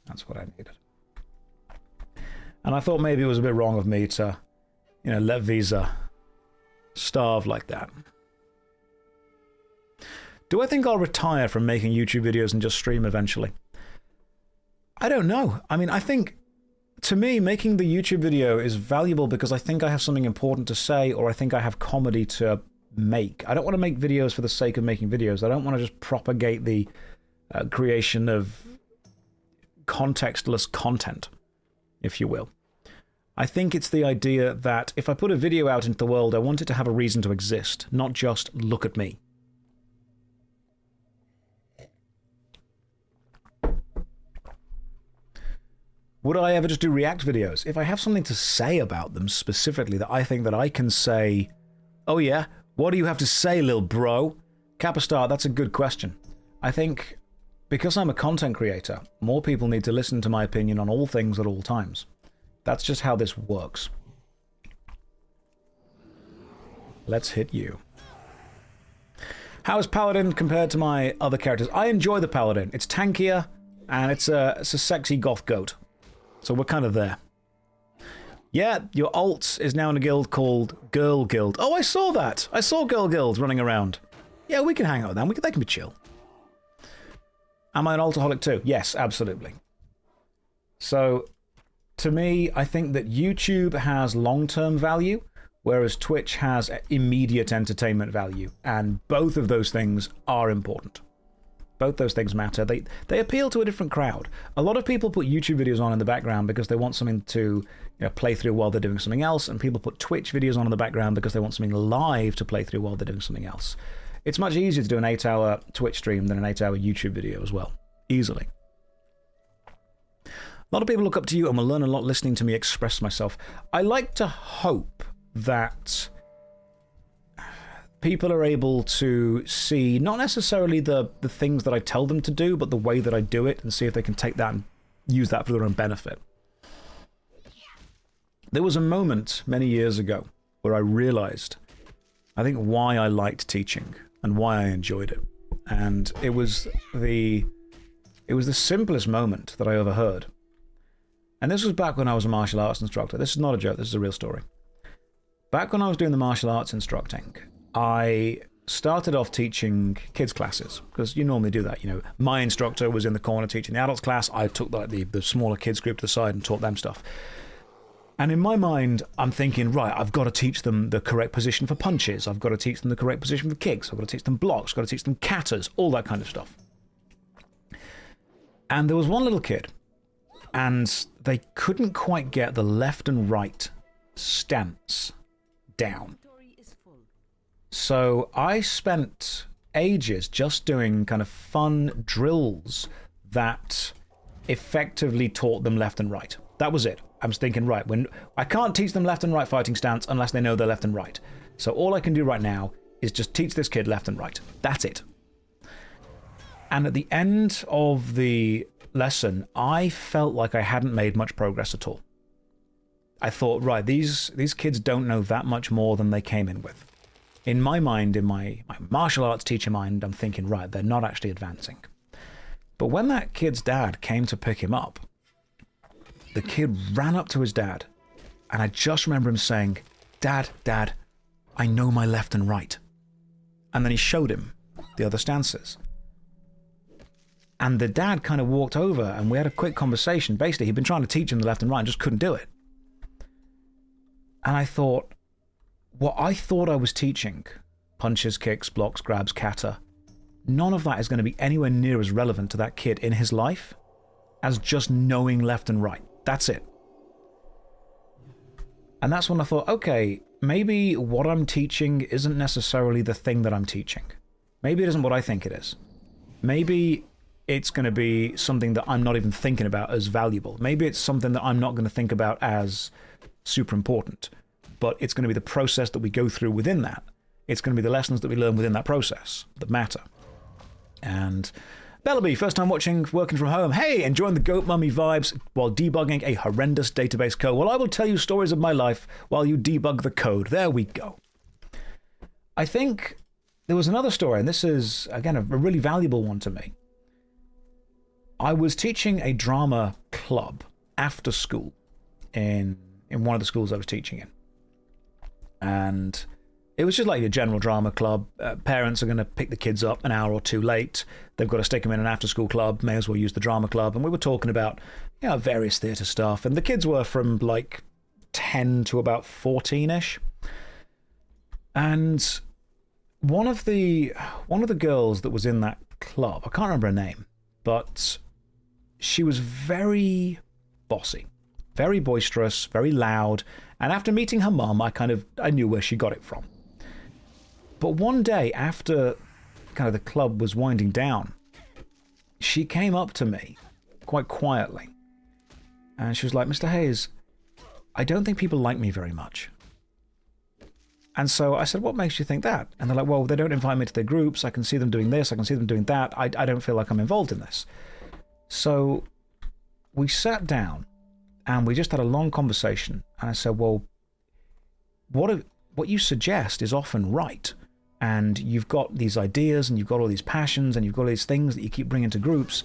That's what I needed. And I thought maybe it was a bit wrong of me to, you know, let Visa starve like that. Do I think I'll retire from making YouTube videos and just stream eventually? I don't know. I mean, I think, to me, making the YouTube video is valuable because I think I have something important to say, or I think I have comedy to make. I don't want to make videos for the sake of making videos. I don't want to just propagate the creation of contextless content, if you will. I think it's the idea that if I put a video out into the world, I want it to have a reason to exist, not just look at me. Would I ever just do react videos? If I have something to say about them specifically that I think that I can say, oh yeah, what do you have to say, lil bro? Capistar, that's a good question. I think because I'm a content creator, more people need to listen to my opinion on all things at all times. That's just how this works. Let's hit you. How is Paladin compared to my other characters? I enjoy the Paladin. It's tankier, and it's a sexy goth goat. So we're kind of there. Yeah, your alt is now in a guild called Girl Guild. Oh, I saw that. I saw Girl Guild running around. Yeah, we can hang out with them. They can be chill. Am I an altaholic too? Yes, absolutely. So, to me, I think that YouTube has long-term value, whereas Twitch has immediate entertainment value. And both of those things are important. Both those things matter. They appeal to a different crowd. A lot of people put YouTube videos on in the background because they want something to play through while they're doing something else, and people put Twitch videos on in the background because they want something live to play through while they're doing something else. It's much easier to do an 8-hour Twitch stream than an 8-hour YouTube video as well. Easily. A lot of people look up to you and will learn a lot listening to me express myself. I like to hope that people are able to see not necessarily the things that I tell them to do, but the way that I do it, and see if they can take that and use that for their own benefit. There was a moment many years ago where I realized, I think, why I liked teaching and why I enjoyed it. And it was the simplest moment that I overheard. And this was back when I was a martial arts instructor. This is not a joke, this is a real story. Back when I was doing the martial arts instructing, I started off teaching kids classes, because you normally do that. My instructor was in the corner teaching the adults class. I took the smaller kids group to the side and taught them stuff. And in my mind, I'm thinking, right, I've got to teach them the correct position for punches. I've got to teach them the correct position for kicks. I've got to teach them blocks. I've got to teach them katas, all that kind of stuff. And there was one little kid, and they couldn't quite get the left and right stance down. So I spent ages just doing kind of fun drills that effectively taught them left and right. That was it. I was thinking, right, when I can't teach them left and right fighting stance unless they know their left and right. So all I can do right now is just teach this kid left and right. That's it. And at the end of the lesson, I felt like I hadn't made much progress at all. I thought, right, these kids don't know that much more than they came in with. In my mind, in my martial arts teacher mind, I'm thinking, right, they're not actually advancing. But when that kid's dad came to pick him up, the kid ran up to his dad, and I just remember him saying, Dad, I know my left and right. And then he showed him the other stances. And the dad kind of walked over, and we had a quick conversation. Basically, he'd been trying to teach him the left and right and just couldn't do it. And I thought, what I thought I was teaching, punches, kicks, blocks, grabs, kata, none of that is going to be anywhere near as relevant to that kid in his life as just knowing left and right. That's it. And that's when I thought, okay, maybe what I'm teaching isn't necessarily the thing that I'm teaching. Maybe it isn't what I think it is. Maybe it's going to be something that I'm not even thinking about as valuable. Maybe it's something that I'm not going to think about as super important. But it's going to be the process that we go through within that. It's going to be the lessons that we learn within that process that matter. And Bellaby, first time watching, working from home. Hey, enjoying the goat mummy vibes while debugging a horrendous database code. Well, I will tell you stories of my life while you debug the code. There we go. I think there was another story, and this is, again, a really valuable one to me. I was teaching a drama club after school in one of the schools I was teaching in. And it was just like a general drama club. Parents are going to pick the kids up an hour or two late. They've got to stick them in an after-school club. May as well use the drama club. And we were talking about, various theatre stuff. And the kids were from like 10 to about 14-ish. And one of the girls that was in that club, I can't remember her name, but she was very bossy, very boisterous, very loud, and after meeting her mum, I knew where she got it from. But one day, after kind of the club was winding down, she came up to me quite quietly, and she was like, "Mr. Hayes, I don't think people like me very much." And so I said, "What makes you think that?" And they're like, "Well, they don't invite me to their groups. I can see them doing this. I can see them doing that. I don't feel like I'm involved in this." So we sat down and we just had a long conversation. And I said, "Well, what you suggest is often right. And you've got these ideas and you've got all these passions and you've got all these things that you keep bringing to groups.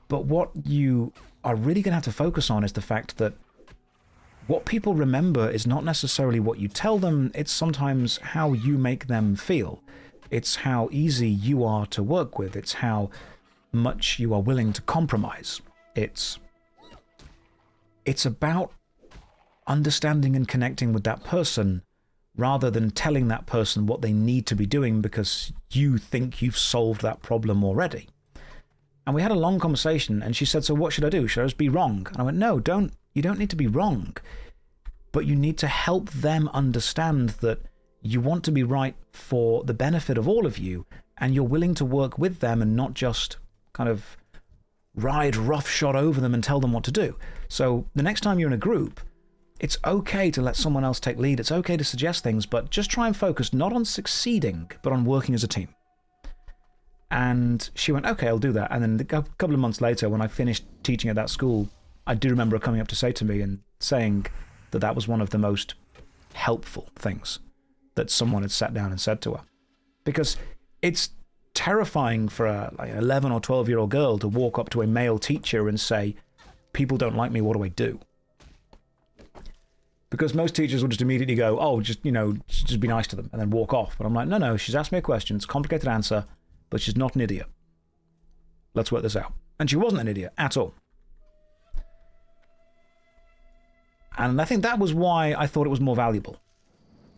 But what you are really going to have to focus on is the fact that what people remember is not necessarily what you tell them, it's sometimes how you make them feel. It's how easy you are to work with. It's how much you are willing to compromise. It's about understanding and connecting with that person rather than telling that person what they need to be doing because you think you've solved that problem already." And we had a long conversation, and she said, "So what should I do? Should I just be wrong?" And I went, "No, you don't need to be wrong. But you need to help them understand that you want to be right for the benefit of all of you, and you're willing to work with them and not just kind of ride roughshod over them and tell them what to do. So the next time you're in a group, it's okay to let someone else take lead. It's okay to suggest things, but just try and focus not on succeeding, but on working as a team." And she went, "Okay, I'll do that." And then a couple of months later, when I finished teaching at that school, I do remember her coming up to say to me and saying that that was one of the most helpful things that someone had sat down and said to her. Because it's terrifying for an 11 or 12-year-old girl to walk up to a male teacher and say, "People don't like me, what do I do?" Because most teachers will just immediately go, "Oh, just be nice to them," and then walk off. But I'm like, no, she's asked me a question, it's a complicated answer, but she's not an idiot. Let's work this out. And she wasn't an idiot at all. And I think that was why I thought it was more valuable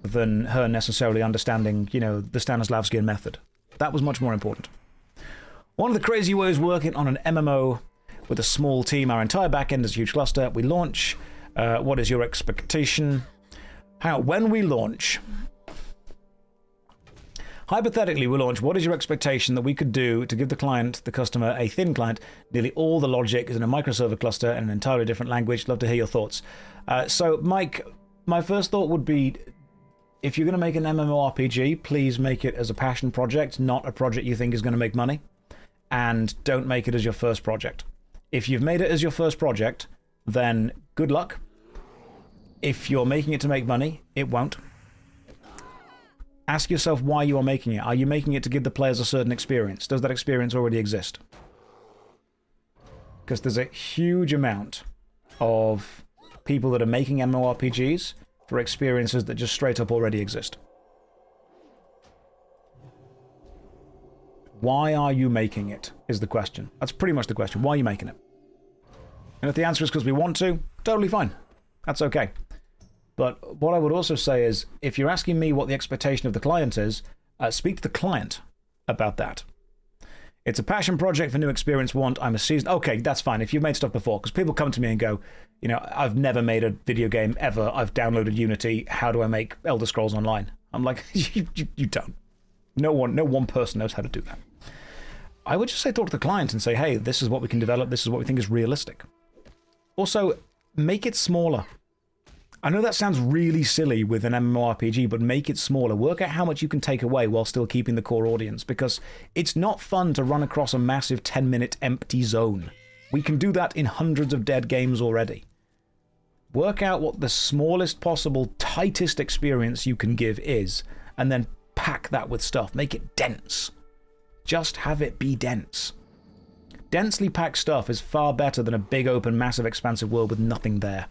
than her necessarily understanding, the Stanislavskian method. That was much more important. One of the crazy ways working on an MMO with a small team, our entire backend is a huge cluster. We launch. What is your expectation? When we launch, hypothetically, we launch, what is your expectation that we could do to give the customer, a thin client? Nearly all the logic is in a microserver cluster in an entirely different language. Love to hear your thoughts. So, Mike, my first thought would be, if you're going to make an MMORPG, please make it as a passion project, not a project you think is going to make money. And don't make it as your first project. If you've made it as your first project, then good luck. If you're making it to make money, it won't. Ask yourself why you are making it. Are you making it to give the players a certain experience? Does that experience already exist? Because there's a huge amount of people that are making MMORPGs for experiences that just straight up already exist. Why are you making it, is the question. That's pretty much the question. Why are you making it? And if the answer is because we want to, totally fine. That's okay. But what I would also say is, if you're asking me what the expectation of the client is, speak to the client about that. It's a passion project for new experience want. I'm a seasoned... Okay, that's fine. If you've made stuff before, because people come to me and go, I've never made a video game ever. I've downloaded Unity. How do I make Elder Scrolls Online? I'm like, you don't. No one person knows how to do that. I would just say talk to the client and say, hey, this is what we can develop. This is what we think is realistic. Also, make it smaller. I know that sounds really silly with an MMORPG, but make it smaller. Work out how much you can take away while still keeping the core audience, because it's not fun to run across a massive 10-minute empty zone. We can do that in hundreds of dead games already. Work out what the smallest possible, tightest experience you can give is, and then pack that with stuff. Make it dense. Just have it be dense. Densely packed stuff is far better than a big open, massive, expansive world with nothing there.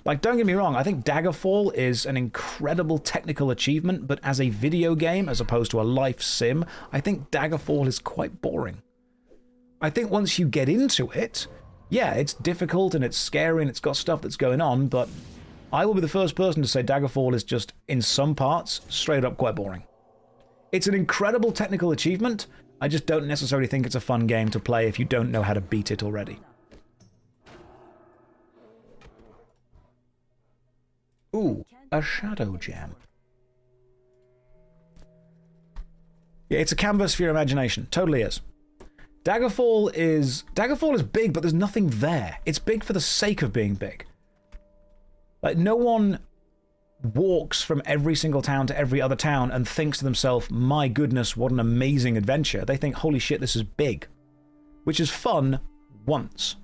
Like, don't get me wrong, I think Daggerfall is an incredible technical achievement, but as a video game, as opposed to a life sim, I think Daggerfall is quite boring. I think once you get into it, yeah, it's difficult and it's scary and it's got stuff that's going on, but I will be the first person to say Daggerfall is just, in some parts, straight up quite boring. It's an incredible technical achievement. I just don't necessarily think it's a fun game to play if you don't know how to beat it already. Ooh, a shadow gem. Yeah, it's a canvas for your imagination. Totally is. Daggerfall is big, but there's nothing there. It's big for the sake of being big. Like, no one walks from every single town to every other town and thinks to themselves, my goodness, what an amazing adventure. They think, holy shit, this is big. Which is fun once.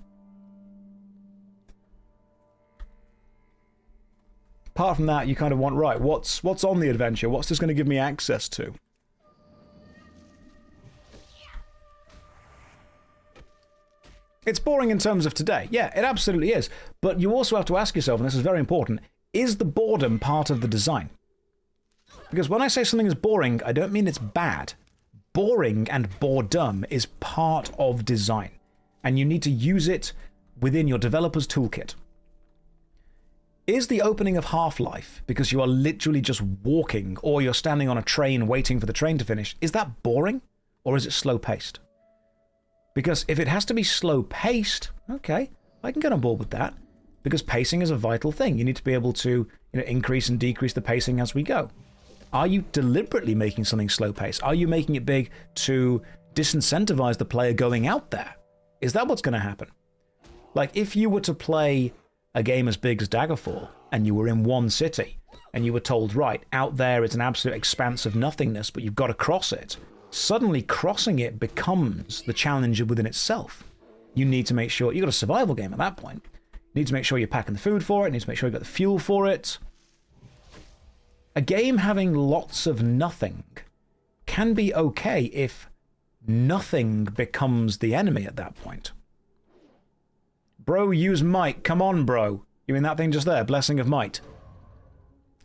Apart from that, you kind of want, right, what's on the adventure? What's this going to give me access to? It's boring in terms of today. Yeah, it absolutely is. But you also have to ask yourself, and this is very important, is the boredom part of the design? Because when I say something is boring, I don't mean it's bad. Boring and boredom is part of design. And you need to use it within your developer's toolkit. Is the opening of Half-Life, because you are literally just walking, or you're standing on a train waiting for the train to finish, is that boring? Or is it slow-paced? Because if it has to be slow-paced, okay, I can get on board with that. Because pacing is a vital thing. You need to be able to, increase and decrease the pacing as we go. Are you deliberately making something slow-paced? Are you making it big to disincentivize the player going out there? Is that what's going to happen? Like, if you were to play a game as big as Daggerfall, and you were in one city, and you were told, right, out there is an absolute expanse of nothingness, but you've got to cross it. Suddenly crossing it becomes the challenge within itself. You need to make sure, you've got a survival game at that point. You need to make sure you're packing the food for it, you need to make sure you've got the fuel for it. A game having lots of nothing can be okay if nothing becomes the enemy at that point. Bro, use might. Come on, bro. You mean that thing just there? Blessing of might.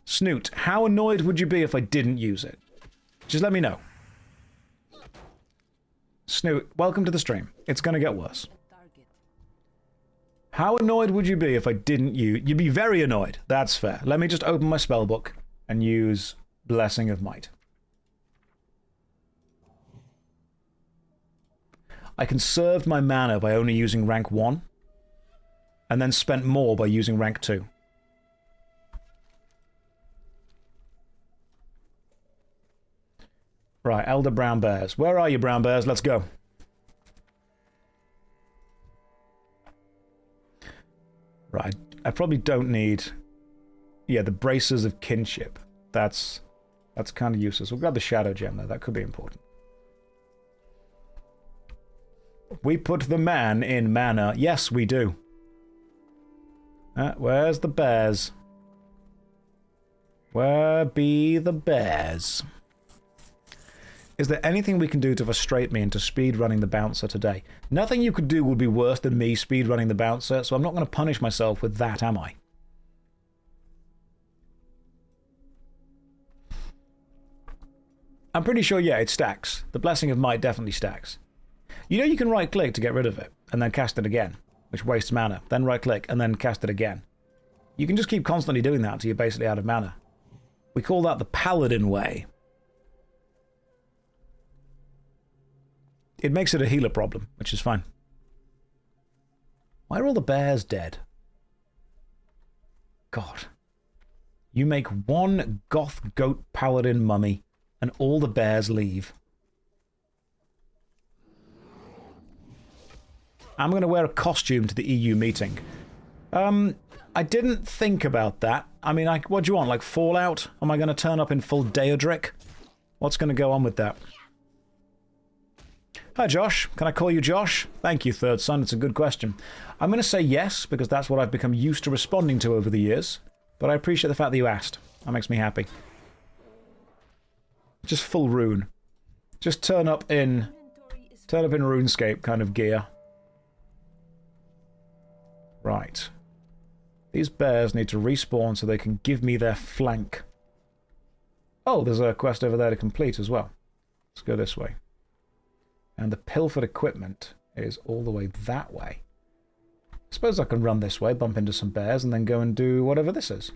Snoot, how annoyed would you be if I didn't use it? Just let me know. Snoot, welcome to the stream. It's going to get worse. How annoyed would you be if I didn't use... You'd be very annoyed. That's fair. Let me just open my spellbook and use Blessing of Might. I conserved my mana by only using rank 1, and then spent more by using rank 2. Right, Elder Brown Bears. Where are you, Brown Bears? Let's go. Right, I probably don't need... Yeah, the Braces of Kinship. That's kind of useless. We'll grab the Shadow Gem, though. That could be important. We put the man in mana. Yes, we do. Where's the bears? Where be the bears? Is there anything we can do to frustrate me into speedrunning the bouncer today? Nothing you could do would be worse than me speedrunning the bouncer, so I'm not going to punish myself with that, am I? I'm pretty sure, yeah, it stacks. The Blessing of Might definitely stacks. You know you can right-click to get rid of it, and then cast it again, which wastes mana. Then right-click, and then cast it again. You can just keep constantly doing that until you're basically out of mana. We call that the Paladin way. It makes it a healer problem, which is fine. Why are all the bears dead? God. You make one goth goat paladin mummy, and all the bears leave. I'm going to wear a costume to the EU meeting. I didn't think about that. I mean, what do you want, like Fallout? Am I going to turn up in full Deodric? What's going to go on with that? Hi, Josh. Can I call you Josh? Thank you, Third Son. It's a good question. I'm going to say yes, because that's what I've become used to responding to over the years. But I appreciate the fact that you asked. That makes me happy. Just full rune. Just turn up in RuneScape kind of gear. Right. These bears need to respawn so they can give me their flank. Oh, there's a quest over there to complete as well. Let's go this way. And the pilfered equipment is all the way that way. I suppose I can run this way, bump into some bears, and then go and do whatever this is.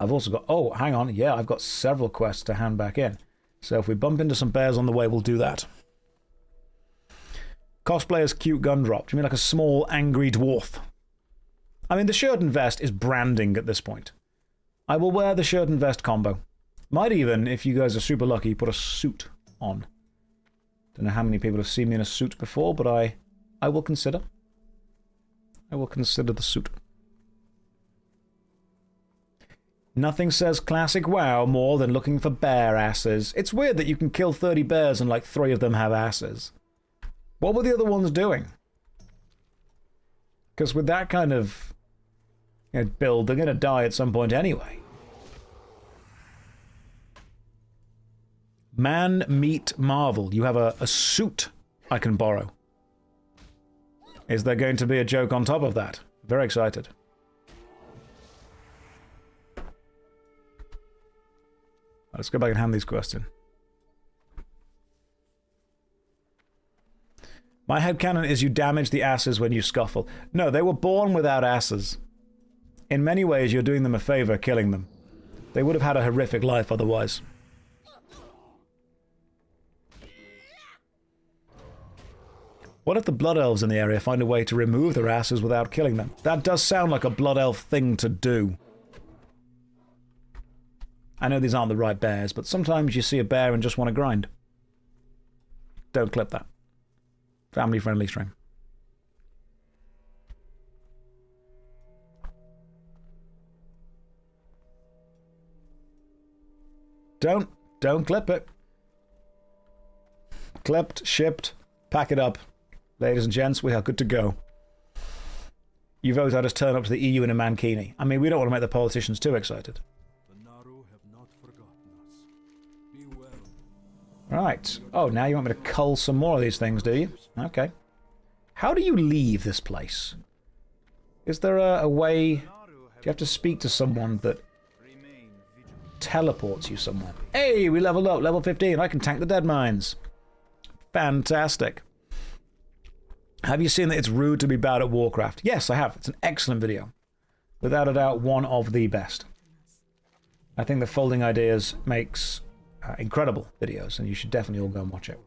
I've also got... Oh, hang on. Yeah, I've got several quests to hand back in. So if we bump into some bears on the way, we'll do that. Cosplayer's cute gun drop. Do you mean like a small, angry dwarf? I mean, the shirt and vest is branding at this point. I will wear the shirt and vest combo. Might even, if you guys are super lucky, put a suit on. Don't know how many people have seen me in a suit before, but I will consider. I will consider the suit. Nothing says classic WoW more than looking for bear asses. It's weird that you can kill 30 bears and like 3 of them have asses. What were the other ones doing? Because with that kind of build, they're going to die at some point anyway. Man meet Marvel. You have a suit I can borrow. Is there going to be a joke on top of that? Very excited. Let's go back and hand these questions. My headcanon is you damage the asses when you scuffle. No, they were born without asses. In many ways, you're doing them a favor killing them. They would have had a horrific life otherwise. What if the Blood Elves in the area find a way to remove their asses without killing them? That does sound like a Blood Elf thing to do. I know these aren't the right bears, but sometimes you see a bear and just want to grind. Don't clip that. Family-friendly stream. Don't clip it. Clipped, shipped, pack it up. Ladies and gents, we are good to go. You vote, I just turn up to the EU in a mankini. I mean, we don't want to make the politicians too excited. Right. Oh, now you want me to cull some more of these things, do you? Okay. How do you leave this place? Is there a way... Do you have to speak to someone that teleports you somewhere? Hey, we leveled up, level 15. I can tank the dead mines. Fantastic. Have you seen that it's rude to be bad at Warcraft? Yes, I have. It's an excellent video. Without a doubt, one of the best. I think the Folding Ideas makes... incredible videos, and you should definitely all go and watch it.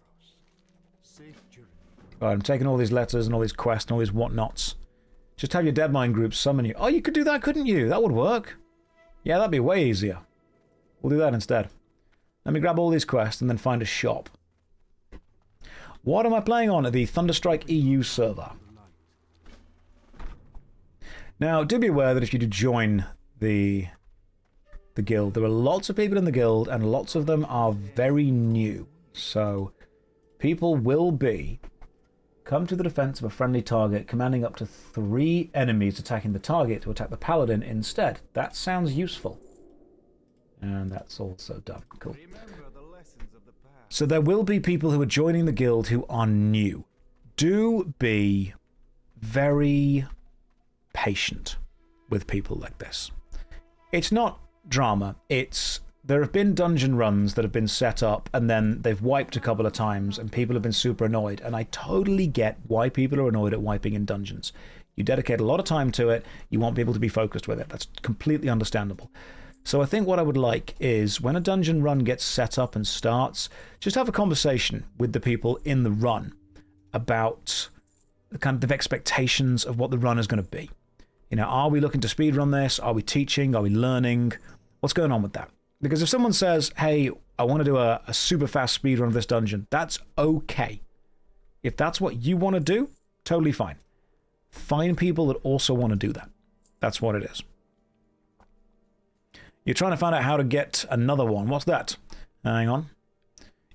Right, I'm taking all these letters and all these quests and all these whatnots. Just have your Deadmine group summon you. Oh, you could do that, couldn't you? That would work. Yeah, that'd be way easier. We'll do that instead. Let me grab all these quests and then find a shop. What am I playing on? The Thunderstrike EU server. Now, do be aware that if you do join the guild, there are lots of people in the guild, and lots of them are very new. So, people will be come to the defense of a friendly target, commanding up to 3 enemies attacking the target to attack the paladin instead. That sounds useful. And that's also done. Cool. So there will be people who are joining the guild who are new. Do be very patient with people like this. It's not drama. There have been dungeon runs that have been set up and then they've wiped a couple of times and people have been super annoyed, and I totally get why people are annoyed at wiping in dungeons. You dedicate a lot of time to it, you want people to be focused with it. That's completely understandable. So I think what I would like is when a dungeon run gets set up and starts, just have a conversation with the people in the run about the kind of expectations of what the run is going to be. You know, are we looking to speedrun this? Are we teaching? Are we learning? What's going on with that? Because if someone says, hey, I want to do a super fast speedrun of this dungeon, that's okay. If that's what you want to do, totally fine. Find people that also want to do that. That's what it is. You're trying to find out how to get another one. What's that? Hang on.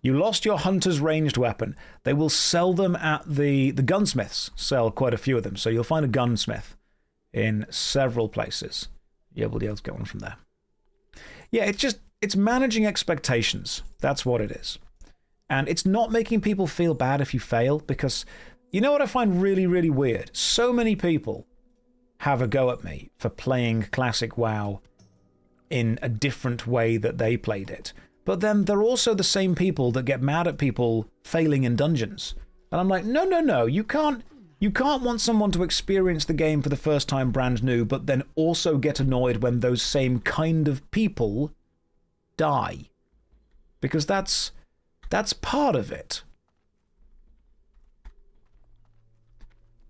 You lost your hunter's ranged weapon. They will sell them at the gunsmiths. Sell quite a few of them. So you'll find a gunsmith in several places. You'll be able to get one from there. Yeah, it's managing expectations. That's what it is. And it's not making people feel bad if you fail, because you know what I find really, really weird? So many people have a go at me for playing classic WoW in a different way that they played it. But then they're also the same people that get mad at people failing in dungeons. And I'm like, no, you can't You can't want someone to experience the game for the first time brand new, but then also get annoyed when those same kind of people die. Because that's part of it.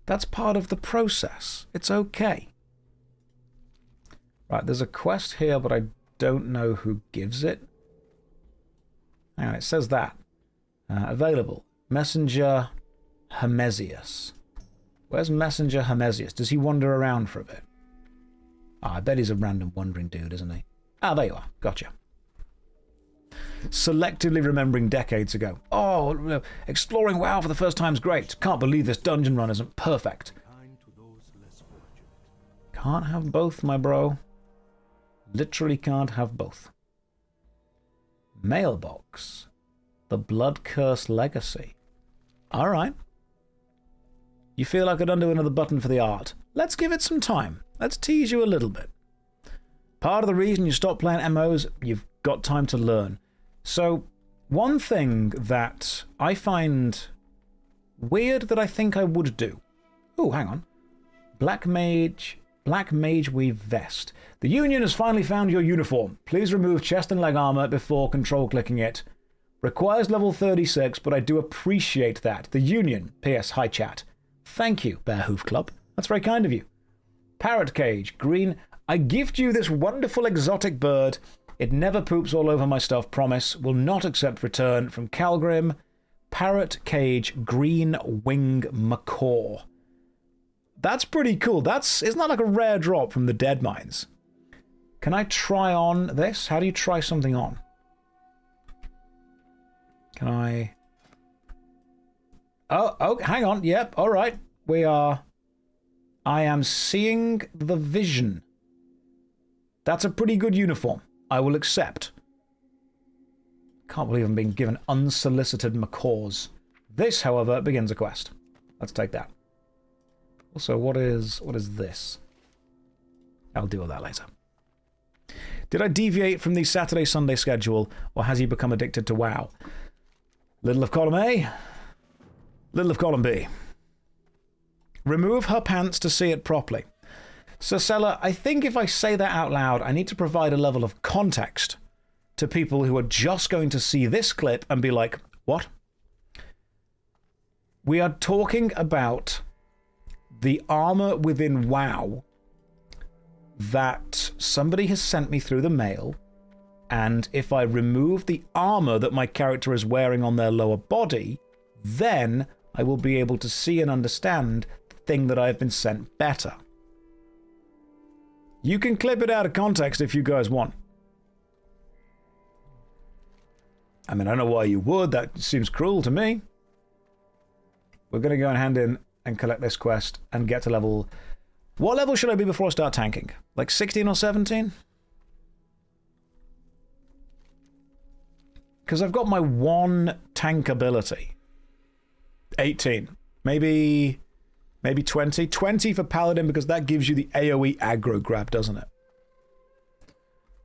That's part of the process. It's okay. Right, there's a quest here, but I don't know who gives it. Hang on, it says that. Available. Messenger Hermesius. Where's Messenger Hermesius? Does he wander around for a bit? I bet he's a random wandering dude, isn't he? Ah, there you are. Gotcha. Selectively remembering decades ago. Oh, exploring WoW for the first time's great. Can't believe this dungeon run isn't perfect. Can't have both, my bro. Literally can't have both. Mailbox. The Blood Curse Legacy. Alright. You feel I could undo another button for the art. Let's give it some time. Let's tease you a little bit. Part of the reason you stop playing MMOs, you've got time to learn. So, one thing that I find weird that I think I would do. Oh, hang on. Black Mage Weave Vest. The Union has finally found your uniform. Please remove chest and leg armor before control clicking it. Requires level 36, but I do appreciate that. The Union. P.S. Hi chat. Thank you, Bear Hoof Club. That's very kind of you. Parrot Cage. Green. I gift you this wonderful exotic bird. It never poops all over my stuff, promise. Will not accept return. From Calgrim. Parrot Cage Green Wing Macaw. That's pretty cool. Isn't that like a rare drop from the Dead Mines? Can I try on this? How do you try something on? Can I... Oh, hang on. Yep, all right. I am seeing the vision. That's a pretty good uniform. I will accept. Can't believe I'm being given unsolicited macaws. This, however, begins a quest. Let's take that. Also, what is this? I'll deal with that later. Did I deviate from the Saturday-Sunday schedule, or has he become addicted to WoW? Little of column A, little of column B. Remove her pants to see it properly. So, Sella, I think if I say that out loud, I need to provide a level of context to people who are just going to see this clip and be like, what? We are talking about the armor within WoW that somebody has sent me through the mail, and if I remove the armor that my character is wearing on their lower body, then I will be able to see and understand the thing that I've been sent better. You can clip it out of context if you guys want. I mean, I don't know why you would. That seems cruel to me. We're going to go and hand in and collect this quest and get to level... What level should I be before I start tanking? Like 16 or 17? Because I've got my one tank ability. 18. Maybe 20. 20 for Paladin because that gives you the AoE aggro grab, doesn't it?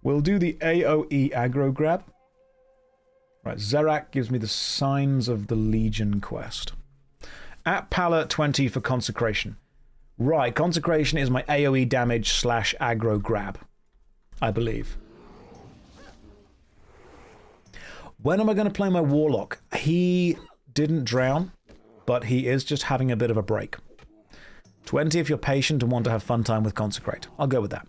We'll do the AoE aggro grab. Right, Zerak gives me the Signs of the Legion quest. At Pala 20 for Consecration. Right, Consecration is my AoE damage / aggro grab, I believe. When am I going to play my Warlock? He didn't drown, but he is just having a bit of a break. 20 if you're patient and want to have fun time with Consecrate. I'll go with that.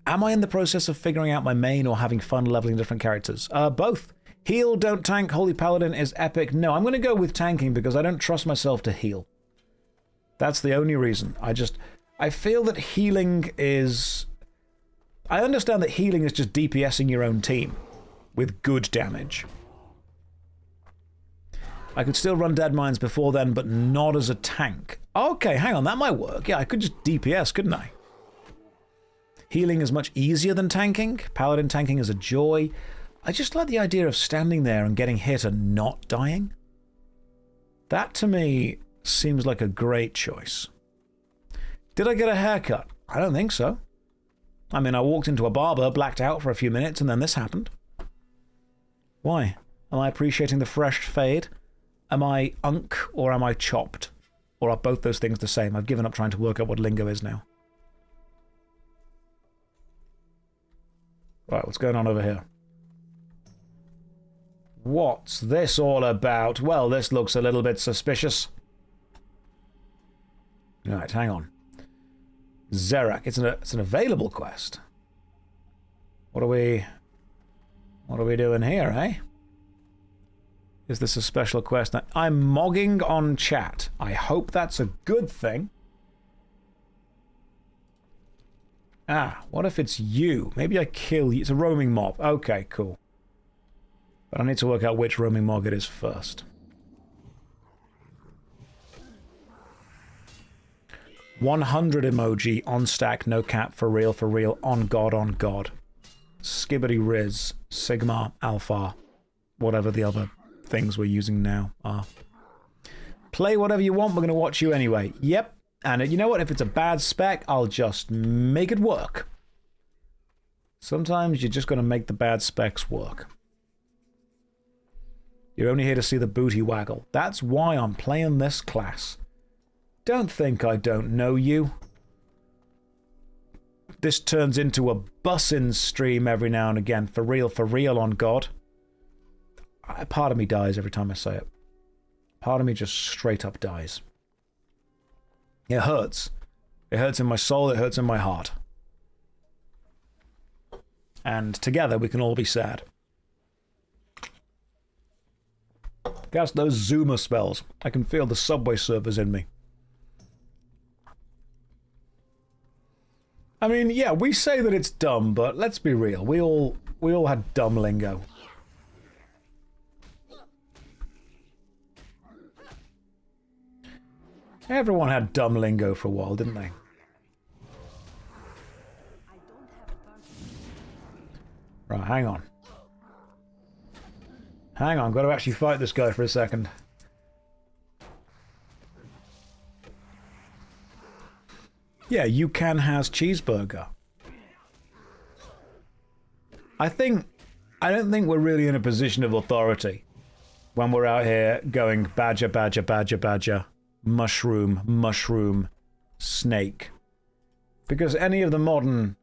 Am I in the process of figuring out my main or having fun leveling different characters? Both. Heal, don't tank, Holy Paladin is epic. No, I'm going to go with tanking because I don't trust myself to heal. That's the only reason. I feel that healing is... I understand that healing is just DPSing your own team with good damage. I could still run Dead Mines before then, but not as a tank. Okay, hang on, that might work. Yeah, I could just DPS, couldn't I? Healing is much easier than tanking. Paladin tanking is a joy. I just like the idea of standing there and getting hit and not dying. That, to me, seems like a great choice. Did I get a haircut? I don't think so. I mean, I walked into a barber, blacked out for a few minutes, and then this happened. Why? Am I appreciating the fresh fade? Am I unk or am I chopped? Or are both those things the same? I've given up trying to work out what lingo is now. Right, what's going on over here? What's this all about? Well, this looks a little bit suspicious. Right, hang on. Zerak. It's an available quest. What are we doing here, eh? Is this a special quest? I'm mogging on chat. I hope that's a good thing. Ah, what if it's you? Maybe I kill you. It's a roaming mob. Okay, cool. But I need to work out which roaming mob it is first. 100 emoji, on stack, no cap, for real, on God. Skibbity Riz, Sigma, Alpha, whatever the other things we're using now are. Play whatever you want, we're going to watch you anyway. Yep, and you know what? If it's a bad spec, I'll just make it work. Sometimes you're just going to make the bad specs work. You're only here to see the booty waggle. That's why I'm playing this class. Don't think I don't know you. This turns into a bussin' stream every now and again. For real, on God. Part of me dies every time I say it. Part of me just straight up dies. It hurts. It hurts in my soul, it hurts in my heart. And together we can all be sad. Cast those Zoomer spells. I can feel the Subway servers in me. I mean, yeah, we say that it's dumb, but let's be real. We all had dumb lingo. Everyone had dumb lingo for a while, didn't they? Right, hang on. Hang on, got to actually fight this guy for a second. Yeah, you can has cheeseburger. I don't think we're really in a position of authority when we're out here going badger, badger, badger, badger, mushroom, mushroom, snake. Because any of the modern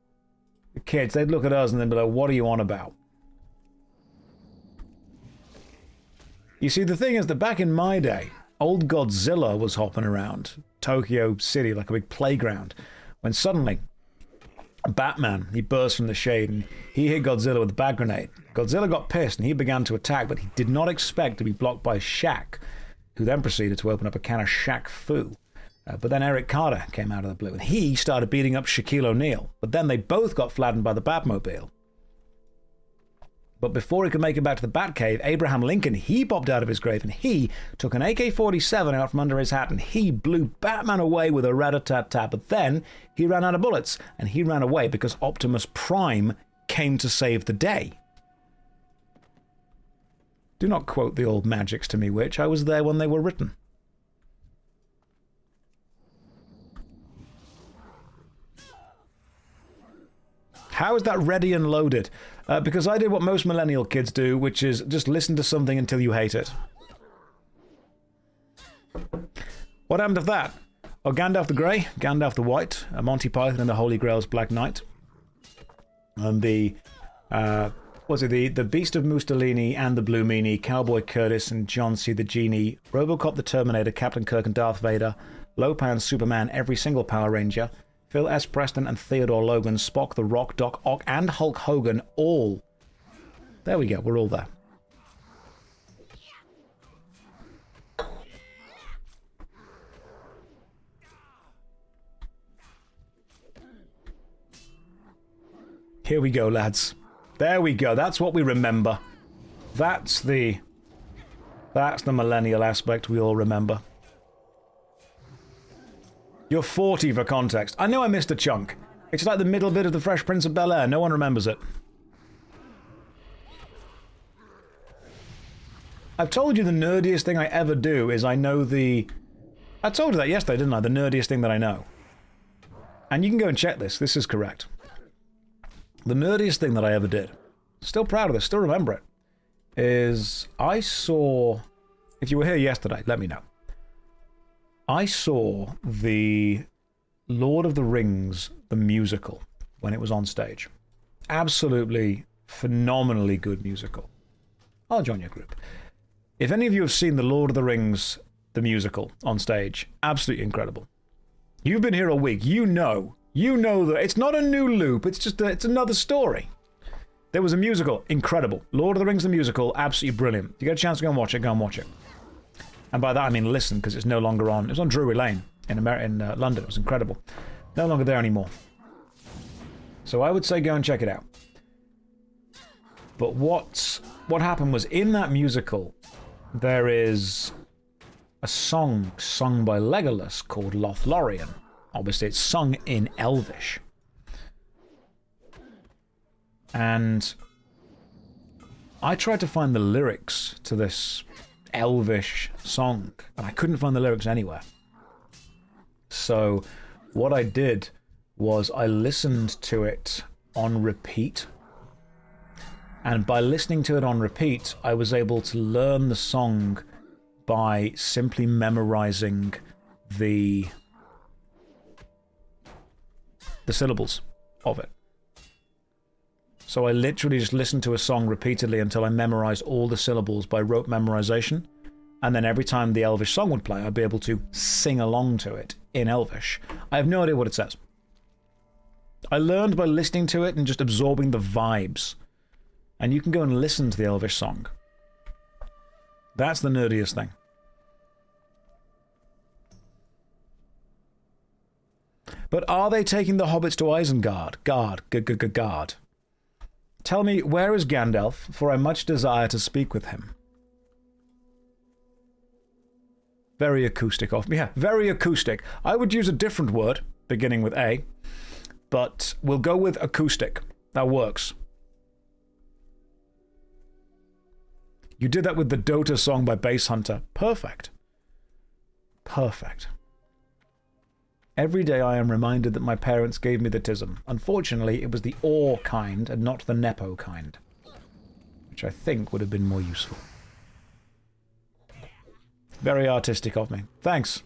kids, they'd look at us and they'd be like, what are you on about? You see, the thing is that back in my day, old Godzilla was hopping around Tokyo City like a big playground, when suddenly Batman, he burst from the shade and he hit Godzilla with a bag grenade. Godzilla got pissed and he began to attack, but he did not expect to be blocked by Shaq, who then proceeded to open up a can of Shaq Fu. But then Eric Carter came out of the blue and he started beating up Shaquille O'Neal, but then they both got flattened by the Batmobile. But before he could make it back to the Batcave, Abraham Lincoln, he popped out of his grave and he took an AK-47 out from under his hat and he blew Batman away with a rat-a-tat-tat. But then he ran out of bullets and he ran away because Optimus Prime came to save the day. Do not quote the old magics to me, witch. I was there when they were written. How is that ready and loaded? Because I did what most millennial kids do, which is just listen to something until you hate it. What happened to that? Oh, Gandalf the Grey, Gandalf the White, Monty Python and the Holy Grail's Black Knight. And the, the Beast of Mussolini and the Blue Meanie, Cowboy Curtis and John C. the Genie, Robocop the Terminator, Captain Kirk and Darth Vader, Lopan, Superman, every single Power Ranger, Phil S. Preston and Theodore Logan, Spock, The Rock, Doc Ock, and Hulk Hogan, all. There we go, we're all there. Here we go, lads. There we go, that's what we remember. That's the millennial aspect we all remember. You're 40 for context. I know I missed a chunk. It's like the middle bit of the Fresh Prince of Bel-Air. No one remembers it. I've told you the nerdiest thing I ever do is I know the... I told you that yesterday, didn't I? The nerdiest thing that I know. And you can go and check this. This is correct. The nerdiest thing that I ever did, still proud of this, still remember it, is I saw... If you were here yesterday, let me know. I saw the Lord of the Rings, the musical, when it was on stage. Absolutely phenomenally good musical. I'll join your group. If any of you have seen the Lord of the Rings, the musical, on stage, absolutely incredible. You've been here a week. You know that it's not a new loop. It's just it's another story. There was a musical, incredible. Lord of the Rings, the musical, absolutely brilliant. If you get a chance to go and watch it, go and watch it. And by that I mean listen, because it's no longer on. It was on Drury Lane in London. It was incredible. No longer there anymore. So I would say go and check it out. But what happened was, in that musical, there is a song sung by Legolas called Lothlorien. Obviously, it's sung in Elvish. And I tried to find the lyrics to this Elvish song, and I couldn't find the lyrics anywhere. So what I did was I listened to it on repeat. And by listening to it on repeat, I was able to learn the song by simply memorizing the syllables of it. So I literally just listened to a song repeatedly until I memorized all the syllables by rote memorization. And then every time the Elvish song would play, I'd be able to sing along to it in Elvish. I have no idea what it says. I learned by listening to it and just absorbing the vibes. And you can go and listen to the Elvish song. That's the nerdiest thing. But are they taking the hobbits to Isengard? Guard. Tell me, where is Gandalf, for I much desire to speak with him. Very acoustic of me. Yeah, very acoustic. I would use a different word, beginning with A, but we'll go with acoustic. That works. You did that with the Dota song by Bass Hunter. Perfect. Perfect. Every day I am reminded that my parents gave me the tism. Unfortunately, it was the ore kind and not the Nepo kind, which I think would have been more useful. Very artistic of me. Thanks.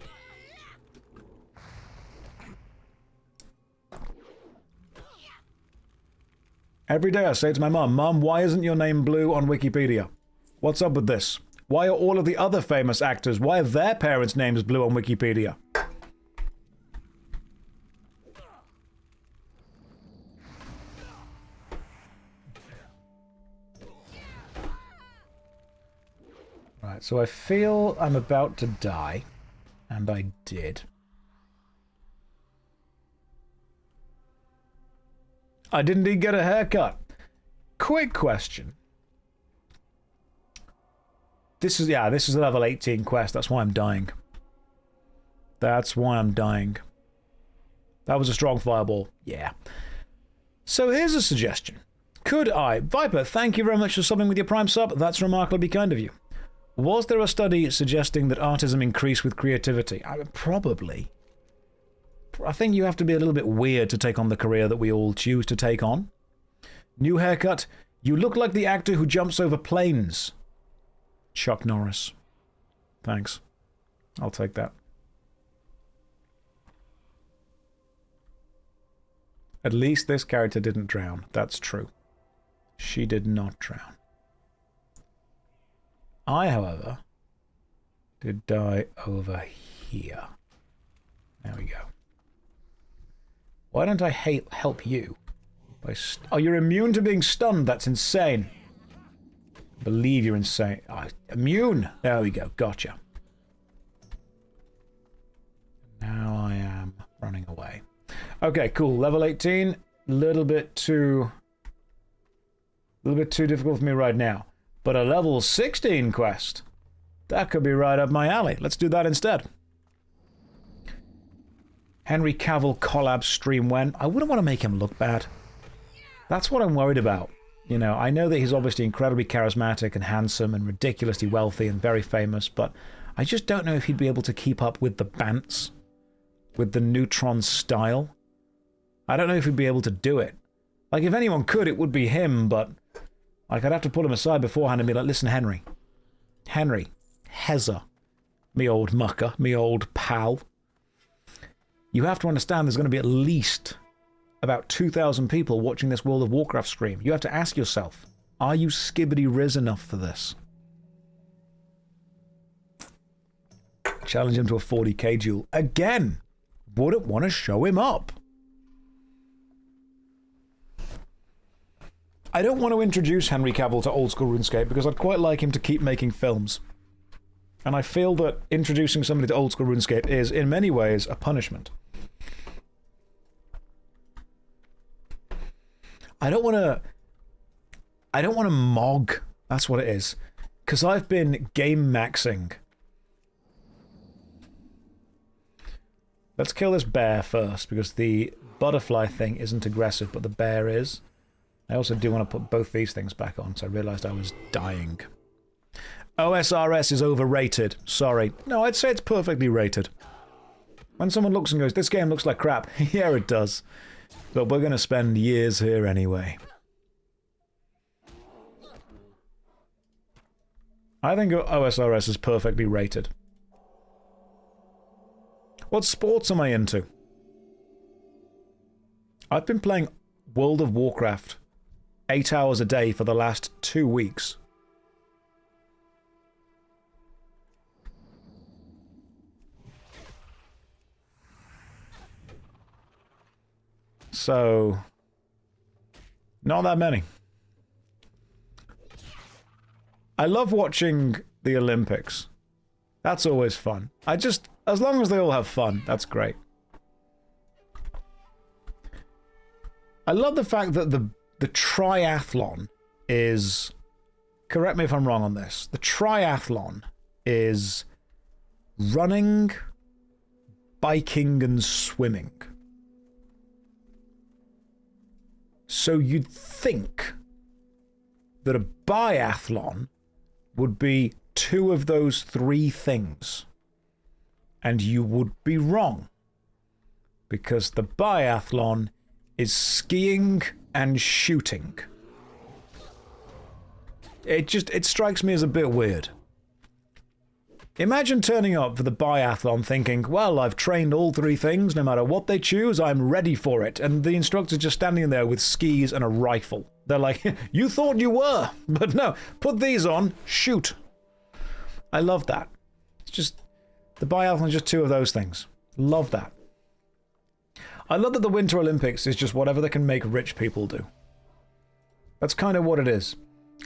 Every day I say to my mum, Mum, why isn't your name Blue on Wikipedia? What's up with this? Why are all of the other famous actors, why are their parents' names Blue on Wikipedia? Right, so I feel I'm about to die, and I did. I did indeed get a haircut. Quick question. This is a level 18 quest, that's why I'm dying. That's why I'm dying. That was a strong fireball, yeah. So here's a suggestion. Could I... Viper, thank you very much for subbing with your Prime sub, that's remarkably kind of you. Was there a study suggesting that artism increased with creativity? Probably. I think you have to be a little bit weird to take on the career that we all choose to take on. New haircut. You look like the actor who jumps over planes. Chuck Norris. Thanks. I'll take that. At least this character didn't drown. That's true. She did not drown. I, however, did die over here. There we go. Why don't I help you? Oh, you're immune to being stunned. That's insane. I believe you're insane. Immune. There we go. Gotcha. Now I am running away. Okay, cool. Level 18. Little bit too difficult for me right now. But a level 16 quest, that could be right up my alley. Let's do that instead. Henry Cavill collab stream when? I wouldn't want to make him look bad. That's what I'm worried about. You know, I know that he's obviously incredibly charismatic and handsome and ridiculously wealthy and very famous, but I just don't know if he'd be able to keep up with the bants, with the Neutron style. I don't know if he'd be able to do it. Like, if anyone could, it would be him, but... like, I'd have to pull him aside beforehand and be like, listen, Henry, Hezza, me old mucker, me old pal. You have to understand there's going to be at least about 2,000 people watching this World of Warcraft stream. You have to ask yourself, are you skibbity riz enough for this? Challenge him to a 40k duel. Again, wouldn't want to show him up. I don't want to introduce Henry Cavill to old school RuneScape because I'd quite like him to keep making films. And I feel that introducing somebody to old school RuneScape is, in many ways, a punishment. I don't want to mog, that's what it is. Because I've been game maxing. Let's kill this bear first, because the butterfly thing isn't aggressive, but the bear is. I also do want to put both these things back on, so I realised I was dying. OSRS is overrated. Sorry. No, I'd say it's perfectly rated. When someone looks and goes, this game looks like crap. Yeah, it does. But we're going to spend years here anyway. I think OSRS is perfectly rated. What sports am I into? I've been playing World of Warcraft 8 hours a day for the last 2 weeks. So, not that many. I love watching the Olympics. That's always fun. As long as they all have fun, that's great. I love the fact that the triathlon is... Correct me if I'm wrong on this. The triathlon is running, biking, and swimming. So you'd think that a biathlon would be 2 of those 3 things. And you would be wrong. Because the biathlon is skiing and shooting. It strikes me as a bit weird. Imagine turning up for the biathlon thinking, well, I've trained all 3 things, no matter what they choose, I'm ready for it. And the instructor's just standing there with skis and a rifle. They're like, you thought you were, but no, put these on, shoot. I love that. It's just, the biathlon is just 2 of those things. Love that. I love that the Winter Olympics is just whatever they can make rich people do. That's kind of what it is.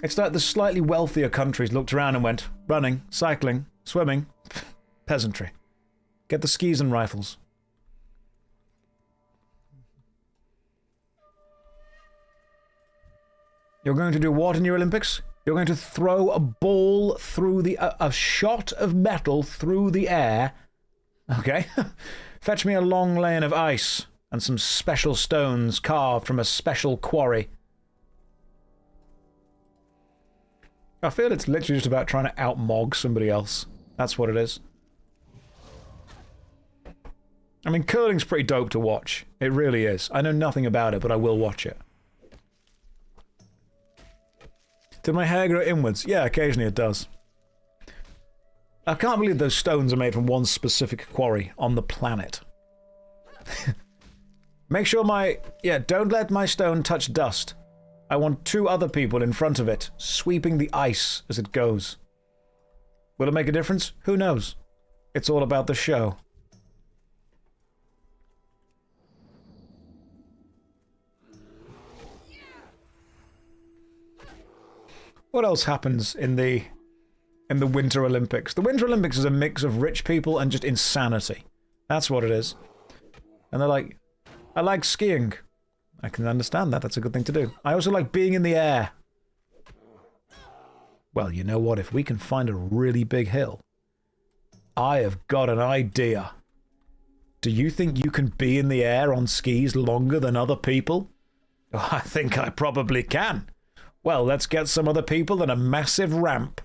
It's like the slightly wealthier countries looked around and went, running, cycling, swimming, peasantry. Get the skis and rifles. You're going to do what in your Olympics? You're going to throw a ball through a shot of metal through the air. Okay. Fetch me a long lane of ice and some special stones carved from a special quarry. I feel it's literally just about trying to outmog somebody else. That's what it is. I mean, curling's pretty dope to watch. It really is. I know nothing about it, but I will watch it. Did my hair grow inwards? Yeah, occasionally it does. I can't believe those stones are made from one specific quarry on the planet. Make sure don't let my stone touch dust. I want 2 other people in front of it, sweeping the ice as it goes. Will it make a difference? Who knows? It's all about the show. What else happens in the Winter Olympics? The Winter Olympics is a mix of rich people and just insanity. That's what it is. And they're like, I like skiing. I can understand that. That's a good thing to do. I also like being in the air. Well, you know what? If we can find a really big hill, I have got an idea. Do you think you can be in the air on skis longer than other people? Oh, I think I probably can. Well, let's get some other people and a massive ramp.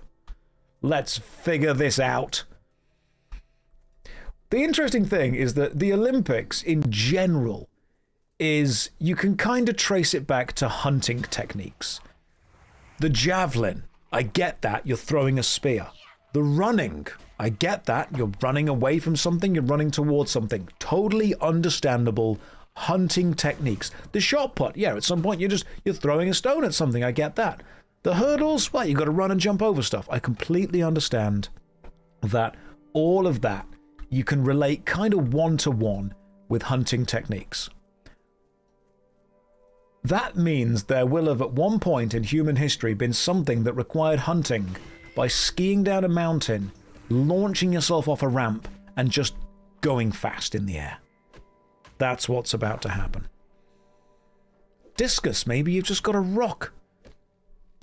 Let's figure this out. The interesting thing is that the Olympics in general is you can kind of trace it back to hunting techniques. The javelin, I get that, you're throwing a spear. The running, I get that. You're running away from something, you're running towards something. Totally understandable hunting techniques. The shot put, yeah, at some point you're throwing a stone at something, I get that. The hurdles, well, you got to run and jump over stuff. I completely understand that. All of that you can relate kind of one-to-one with hunting techniques. That means there will have at one point in human history been something that required hunting by skiing down a mountain, launching yourself off a ramp, and just going fast in the air. That's what's about to happen. Discus, maybe you've just got a rock.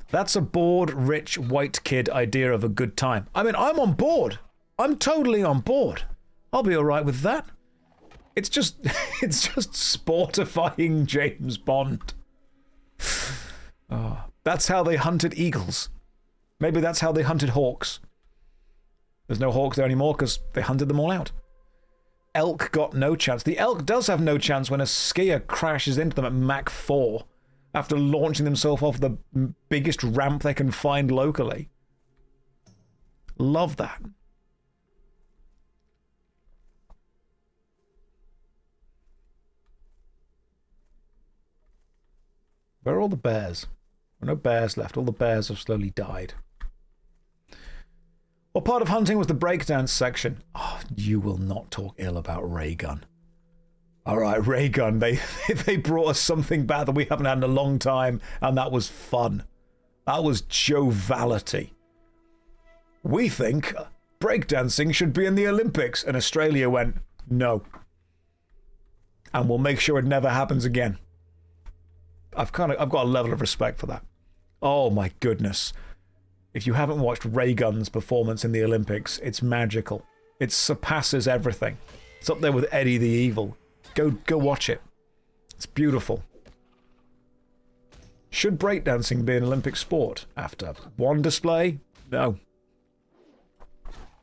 That's a bored, rich, white kid idea of a good time. I mean, I'm on board. I'm totally on board. I'll be alright with that. It's just sportifying James Bond. Oh, that's how they hunted eagles. Maybe that's how they hunted hawks. There's no hawks there anymore because they hunted them all out. Elk got no chance. The elk does have no chance when a skier crashes into them at Mach 4 after launching themselves off the biggest ramp they can find locally. Love that. Where are all the bears? There are no bears left. All the bears have slowly died. What part of hunting was the breakdance section? Oh, you will not talk ill about ray gun. All right, ray gun. They brought us something back that we haven't had in a long time, and that was fun. That was joviality. We think breakdancing should be in the Olympics, and Australia went, no. And we'll make sure it never happens again. I've got a level of respect for that. Oh my goodness. If you haven't watched Ray Gun's performance in the Olympics, it's magical. It surpasses everything. It's up there with Eddie the Evil. Go watch it. It's beautiful. Should breakdancing be an Olympic sport? After one display? No.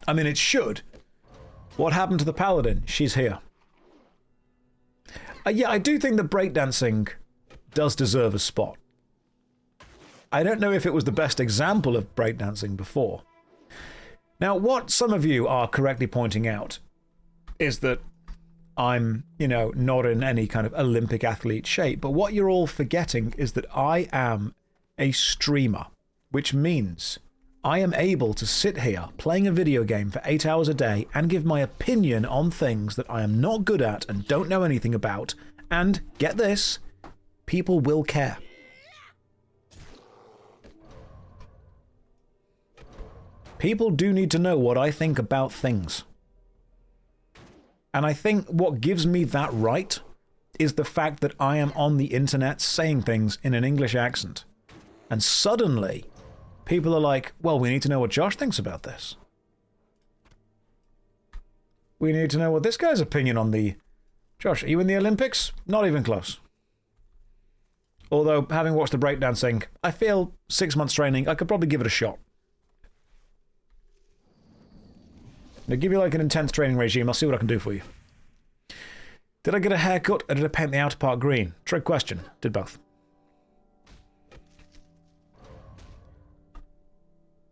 I mean, it should. What happened to the Paladin? She's here. Yeah, I do think that breakdancing does deserve a spot. I don't know if it was the best example of breakdancing before. Now, what some of you are correctly pointing out is that I'm, not in any kind of Olympic athlete shape, but what you're all forgetting is that I am a streamer, which means I am able to sit here playing a video game for 8 hours a day and give my opinion on things that I am not good at and don't know anything about, and, get this, people will care. People do need to know what I think about things. And I think what gives me that right is the fact that I am on the internet saying things in an English accent. And suddenly, people are like, well, we need to know what Josh thinks about this. We need to know what this guy's opinion on the... Josh, are you in the Olympics? Not even close. Although, having watched the breakdancing, I feel 6 months training, I could probably give it a shot. I'll give you like an intense training regime. I'll see what I can do for you. Did I get a haircut or did I paint the outer part green? Trick question. Did both.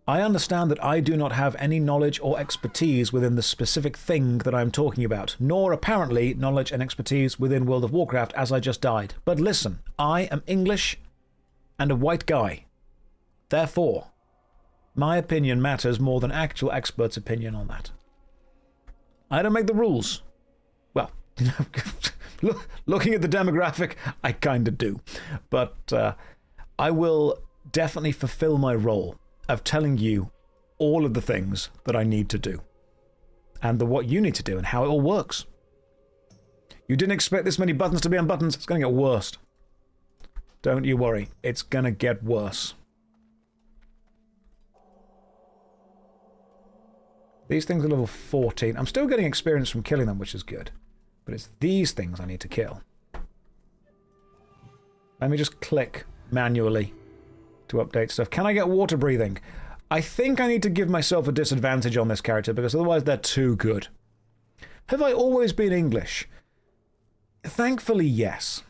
I understand that I do not have any knowledge or expertise within the specific thing that I am talking about, nor apparently knowledge and expertise within World of Warcraft as I just died. But listen, I am English and a white guy. Therefore, my opinion matters more than actual experts' opinion on that. I don't make the rules. Well, looking at the demographic, I kind of do. But I will definitely fulfill my role of telling you all of the things that I need to do. And what you need to do and how it all works. You didn't expect this many buttons to be on buttons. It's going to get worse. Don't you worry. It's going to get worse. These things are level 14. I'm still getting experience from killing them, which is good. But it's these things I need to kill. Let me just click manually to update stuff. Can I get water breathing? I think I need to give myself a disadvantage on this character because otherwise they're too good. Have I always been English? Thankfully, yes.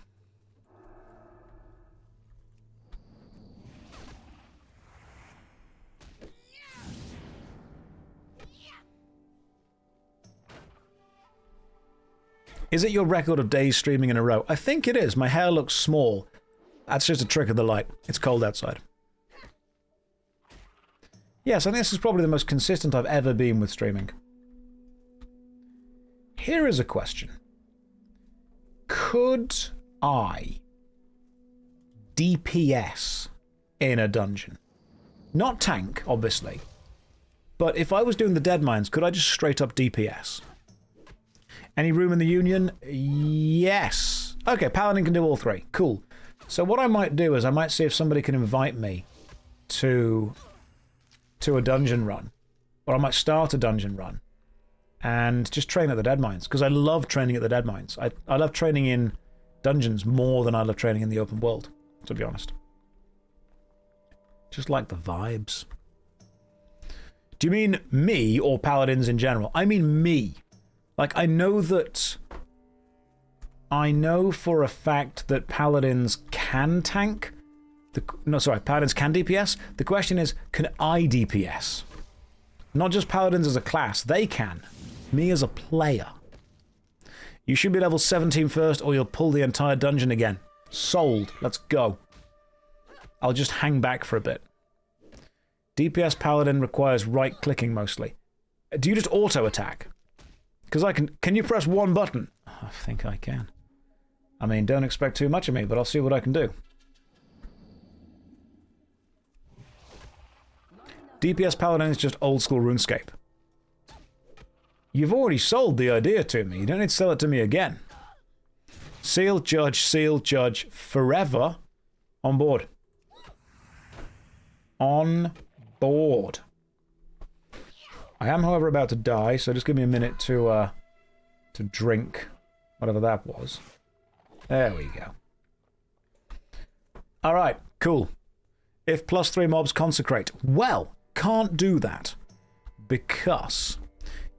Is it your record of days streaming in a row? I think it is. My hair looks small. That's just a trick of the light. It's cold outside. Yes, I think this is probably the most consistent I've ever been with streaming. Here is a question. Could I DPS in a dungeon? Not tank, obviously. But if I was doing the dead mines, could I just straight up DPS? Any room in the Union? Yes. Okay, Paladin can do all three. Cool. So what I might do is I might see if somebody can invite me to a dungeon run. Or I might start a dungeon run and just train at the dead mines. Because I love training at the dead mines. I love training in dungeons more than I love training in the open world, to be honest. Just like the vibes. Do you mean me or paladins in general? I mean me. Like, I know for a fact that paladins can tank. Paladins can DPS. The question is, can I DPS? Not just paladins as a class, they can. Me as a player. You should be level 17 first or you'll pull the entire dungeon again. Sold. Let's go. I'll just hang back for a bit. DPS Paladin requires right-clicking mostly. Do you just auto-attack? Because can you press one button? I think I can. I mean, don't expect too much of me, but I'll see what I can do. DPS Paladin is just old-school RuneScape. You've already sold the idea to me. You don't need to sell it to me again. Seal, judge, forever. On board. On board. I am, however, about to die, so just give me a minute to drink whatever that was. There we go. Alright, cool. If +3 mobs consecrate. Well, can't do that. Because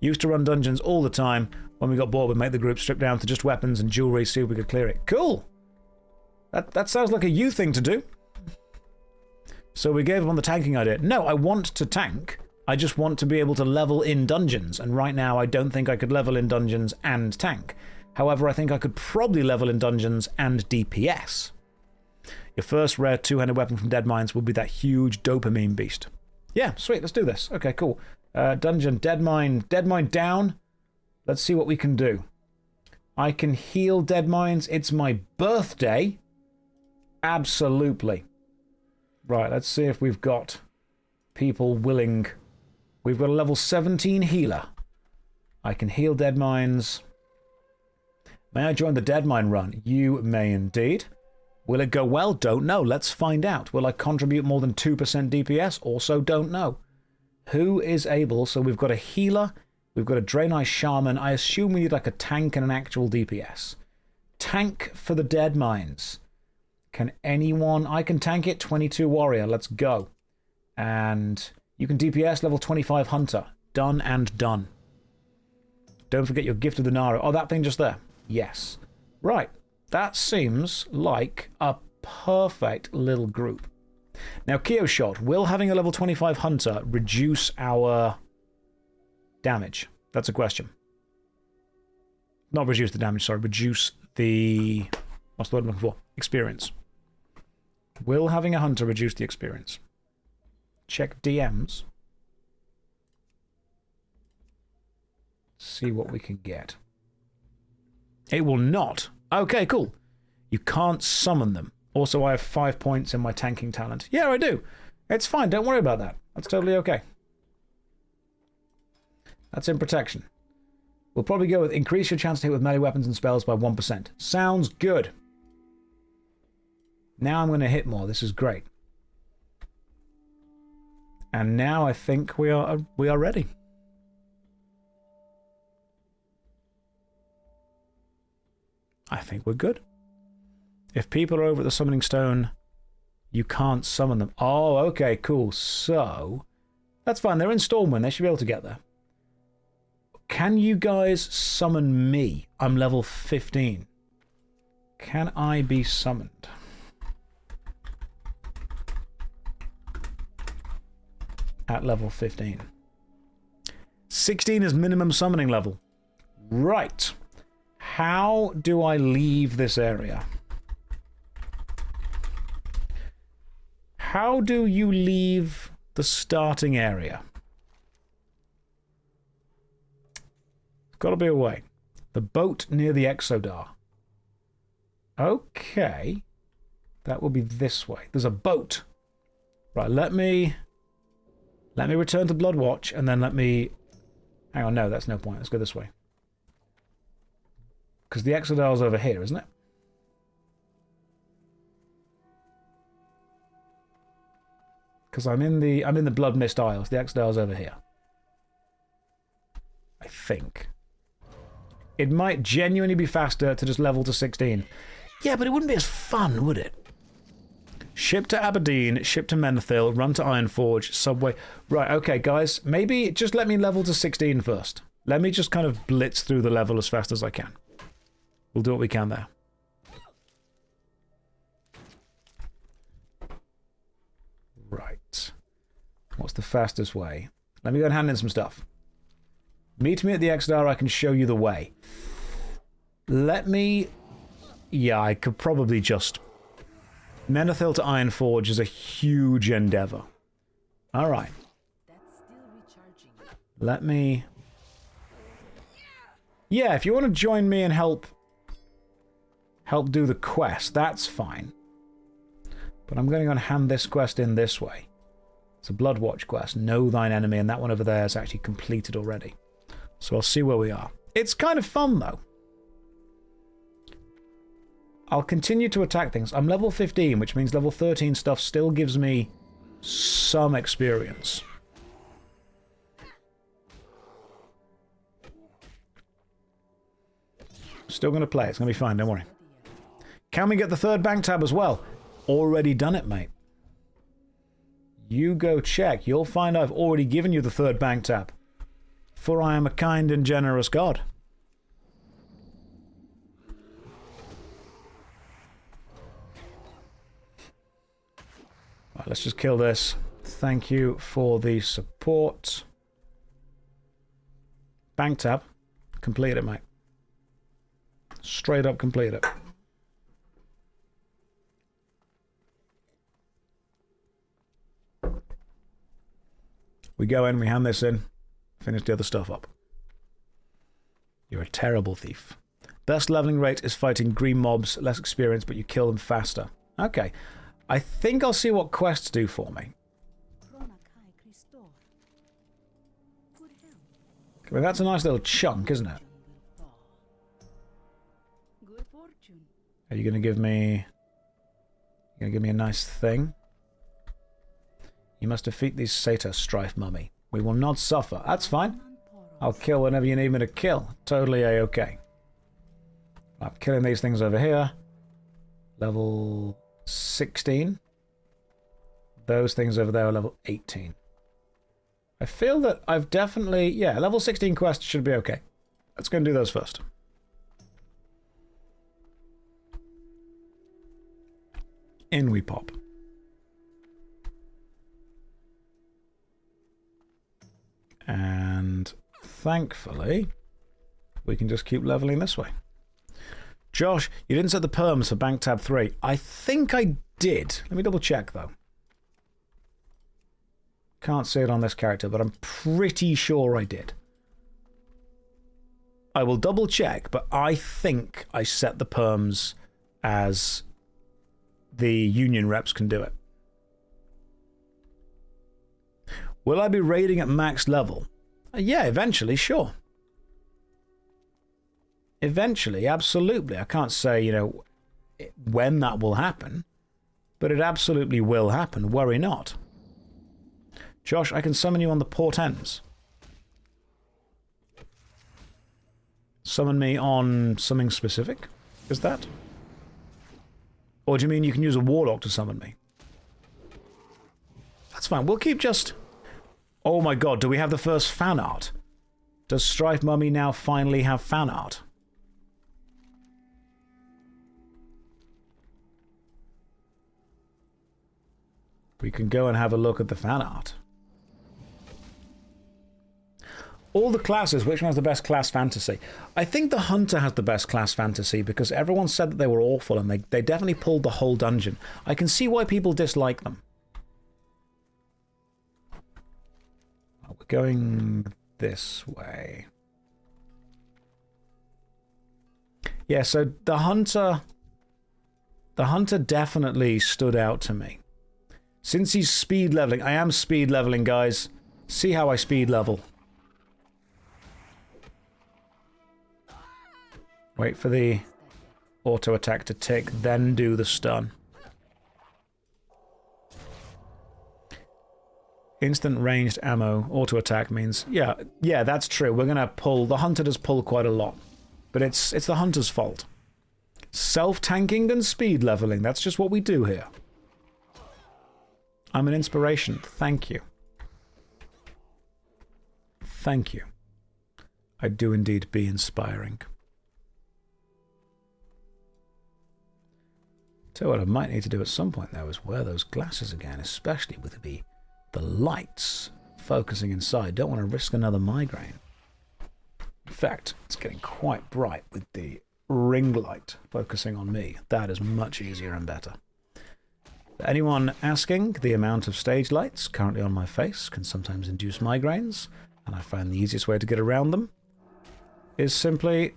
used to run dungeons all the time. When we got bored, we'd make the group strip down to just weapons and jewelry, see if we could clear it. Cool! That sounds like a you thing to do. So we gave up on the tanking idea. No, I want to tank. I just want to be able to level in dungeons. And right now, I don't think I could level in dungeons and tank. However, I think I could probably level in dungeons and DPS. Your first rare two-handed weapon from Dead Mines will be that huge dopamine beast. Yeah, sweet, let's do this. Okay, cool. Dungeon, Dead Mine down. Let's see what we can do. I can heal Dead Mines. It's my birthday. Absolutely. Right, let's see if we've got people willing. We've got a level 17 healer. I can heal Dead Mines. May I join the Dead Mine run? You may indeed. Will it go well? Don't know. Let's find out. Will I contribute more than 2% DPS? Also don't know. Who is able? So we've got a healer. We've got a Draenei Shaman. I assume we need like a tank and an actual DPS. Tank for the Dead Mines. Can anyone... I can tank it. 22 Warrior. Let's go. And you can DPS level 25 Hunter. Done and done. Don't forget your Gift of the Nara. Oh, that thing just there. Yes. Right. That seems like a perfect little group. Now, Kyoshot, will having a level 25 Hunter reduce our damage? That's a question. Not reduce the damage, sorry. Reduce the... What's the word I'm looking for? Experience. Will having a Hunter reduce the experience? Check DMs. See what we can get. It will not. Okay, cool. You can't summon them. Also, I have 5 points in my tanking talent. Yeah, I do. It's fine. Don't worry about that. That's totally okay. That's in protection. We'll probably go with increase your chance to hit with melee weapons and spells by 1%. Sounds good. Now I'm going to hit more. This is great. And now I think we are ready. I think we're good. If people are over at the Summoning Stone, you can't summon them. Oh, okay, cool. So, that's fine. They're in Stormwind. They should be able to get there. Can you guys summon me? I'm level 15. Can I be summoned? At level 15. 16 is minimum summoning level. Right. How do I leave this area? How do you leave the starting area? There's got to be a way. The boat near the Exodar. Okay. That will be this way. There's a boat. Right, let me return to Bloodwatch, and then let me... Hang on, no, that's no point. Let's go this way. Because the Exodar's over here, isn't it? Because I'm in the Blood Mist Isles. The Exodar's over here. I think. It might genuinely be faster to just level to 16. Yeah, but it wouldn't be as fun, would it? Ship to Aberdeen, ship to Menethil, run to Ironforge, subway... Right, okay, guys. Maybe just let me level to 16 first. Let me just kind of blitz through the level as fast as I can. We'll do what we can there. Right. What's the fastest way? Let me go and hand in some stuff. Meet me at the Exodar, I can show you the way. Let me... Yeah, I could probably just... Menethil to Ironforge is a huge endeavor. Alright. Let me... Yeah, if you want to join me and help do the quest, that's fine. But I'm going to hand this quest in this way. It's a Bloodwatch quest. Know thine enemy, and that one over there is actually completed already. So I'll see where we are. It's kind of fun, though. I'll continue to attack things. I'm level 15, which means level 13 stuff still gives me some experience. Still going to play. It's going to be fine, don't worry. Can we get the third bank tab as well? Already done it, mate. You go check. You'll find I've already given you the third bank tab. For I am a kind and generous God. Right, let's just kill this. Thank you for the support. Bank tab. Complete it, mate. Straight up complete it. We go in, we hand this in, finish the other stuff up. You're a terrible thief. Best leveling rate is fighting green mobs, less experience, but you kill them faster. Okay. I think I'll see what quests do for me. I mean, that's a nice little chunk, isn't it? Are you going to give me... You're going to give me a nice thing? You must defeat these Satyr Strife mummy. We will not suffer. That's fine. I'll kill whenever you need me to kill. Totally a-okay. I'm killing these things over here. Level 16. Those things over there are level 18. I feel that I've definitely... Yeah, level 16 quests should be okay. Let's go and do those first. In we pop. And thankfully, we can just keep leveling this way. Josh, you didn't set the perms for Bank Tab 3. I think I did. Let me double check, though. Can't see it on this character, but I'm pretty sure I did. I will double check, but I think I set the perms as the union reps can do it. Will I be raiding at max level? Yeah, eventually, sure. Eventually, absolutely. I can't say, you know, when that will happen, but it absolutely will happen. Worry not. Josh, I can summon you on the port ends. Summon me on something specific? Is that? Or do you mean you can use a warlock to summon me? That's fine. We'll keep just... Oh my god, do we have the first fan art? Does Strife Mummy now finally have fan art? We can go and have a look at the fan art. All the classes, which one has the best class fantasy? I think the Hunter has the best class fantasy because everyone said that they were awful and they definitely pulled the whole dungeon. I can see why people dislike them. Oh, we're going this way. Yeah, so the Hunter definitely stood out to me. Since he's speed leveling, I am speed leveling, guys. See how I speed level. Wait for the auto attack to tick, then do the stun. Instant ranged ammo, auto attack means, yeah, that's true. We're gonna pull, the Hunter does pull quite a lot. But it's the Hunter's fault. Self-tanking and speed leveling, that's just what we do here. I'm an inspiration, thank you. Thank you. I do indeed be inspiring. So what I might need to do at some point, though, is wear those glasses again, especially with the lights focusing inside. Don't want to risk another migraine. In fact, it's getting quite bright with the ring light focusing on me. That is much easier and better. For anyone asking, the amount of stage lights currently on my face can sometimes induce migraines, and I find the easiest way to get around them is simply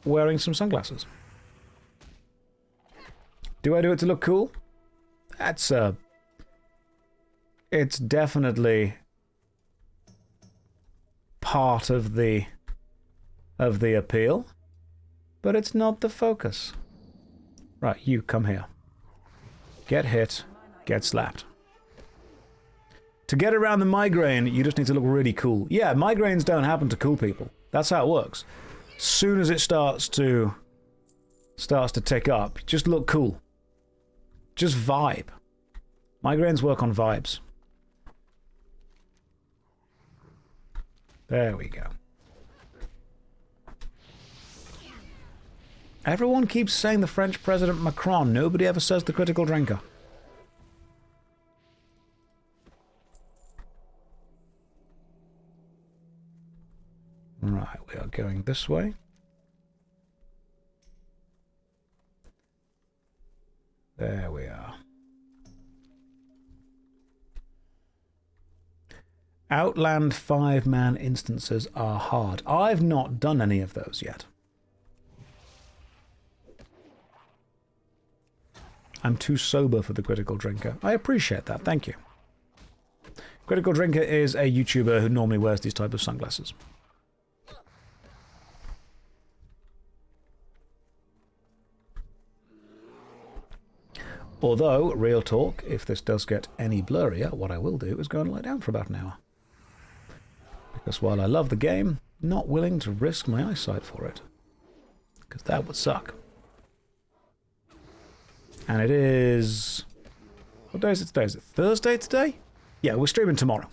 wearing some sunglasses. Do I do it to look cool? That's it's definitely part of the appeal, but it's not the focus. Right, you come here. Get hit, get slapped. To get around the migraine, you just need to look really cool. Yeah, migraines don't happen to cool people. That's how it works. Soon as it starts to tick up, just look cool. Just vibe. Migraines work on vibes. There we go. Everyone keeps saying the French President Macron. Nobody ever says the critical drinker. Right, we are going this way. There we are. Outland 5-man instances are hard. I've not done any of those yet. I'm too sober for the critical drinker. I appreciate that, thank you. Critical drinker is a YouTuber who normally wears these type of sunglasses. Although, real talk, if this does get any blurrier, what I will do is go and lie down for about an hour. Because while I love the game, I'm not willing to risk my eyesight for it. Because that would suck. And it is... What day is it today? Is it Thursday today? Yeah, we're streaming tomorrow.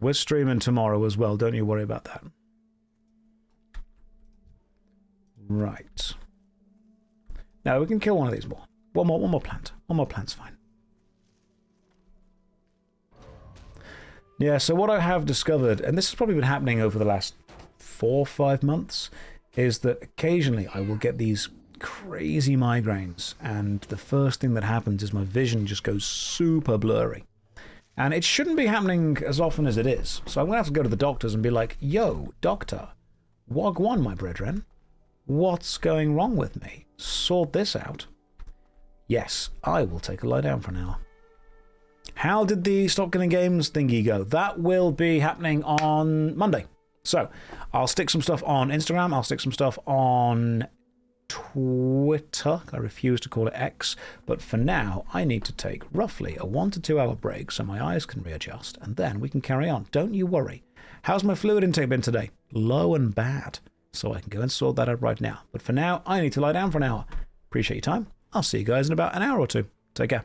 We're streaming tomorrow as well, don't you worry about that. Right. Now we can kill one of these more. One more plant. One more plant's fine. Yeah, so what I have discovered, and this has probably been happening over the last 4 or 5 months, is that occasionally I will get these crazy migraines, and the first thing that happens is my vision just goes super blurry. And it shouldn't be happening as often as it is. So I'm going to have to go to the doctors and be like, yo, doctor, wagwan, my brethren. What's going wrong with me? Sort this out. Yes, I will take a lie down for an hour. How did the Stop Killing Games thingy go? That will be happening on Monday. So, I'll stick some stuff on Instagram. I'll stick some stuff on Twitter. I refuse to call it X. But for now, I need to take roughly a 1 to 2 hour break so my eyes can readjust. And then we can carry on. Don't you worry. How's my fluid intake been today? Low and bad. So I can go and sort that out right now. But for now, I need to lie down for an hour. Appreciate your time. I'll see you guys in about an hour or two. Take care.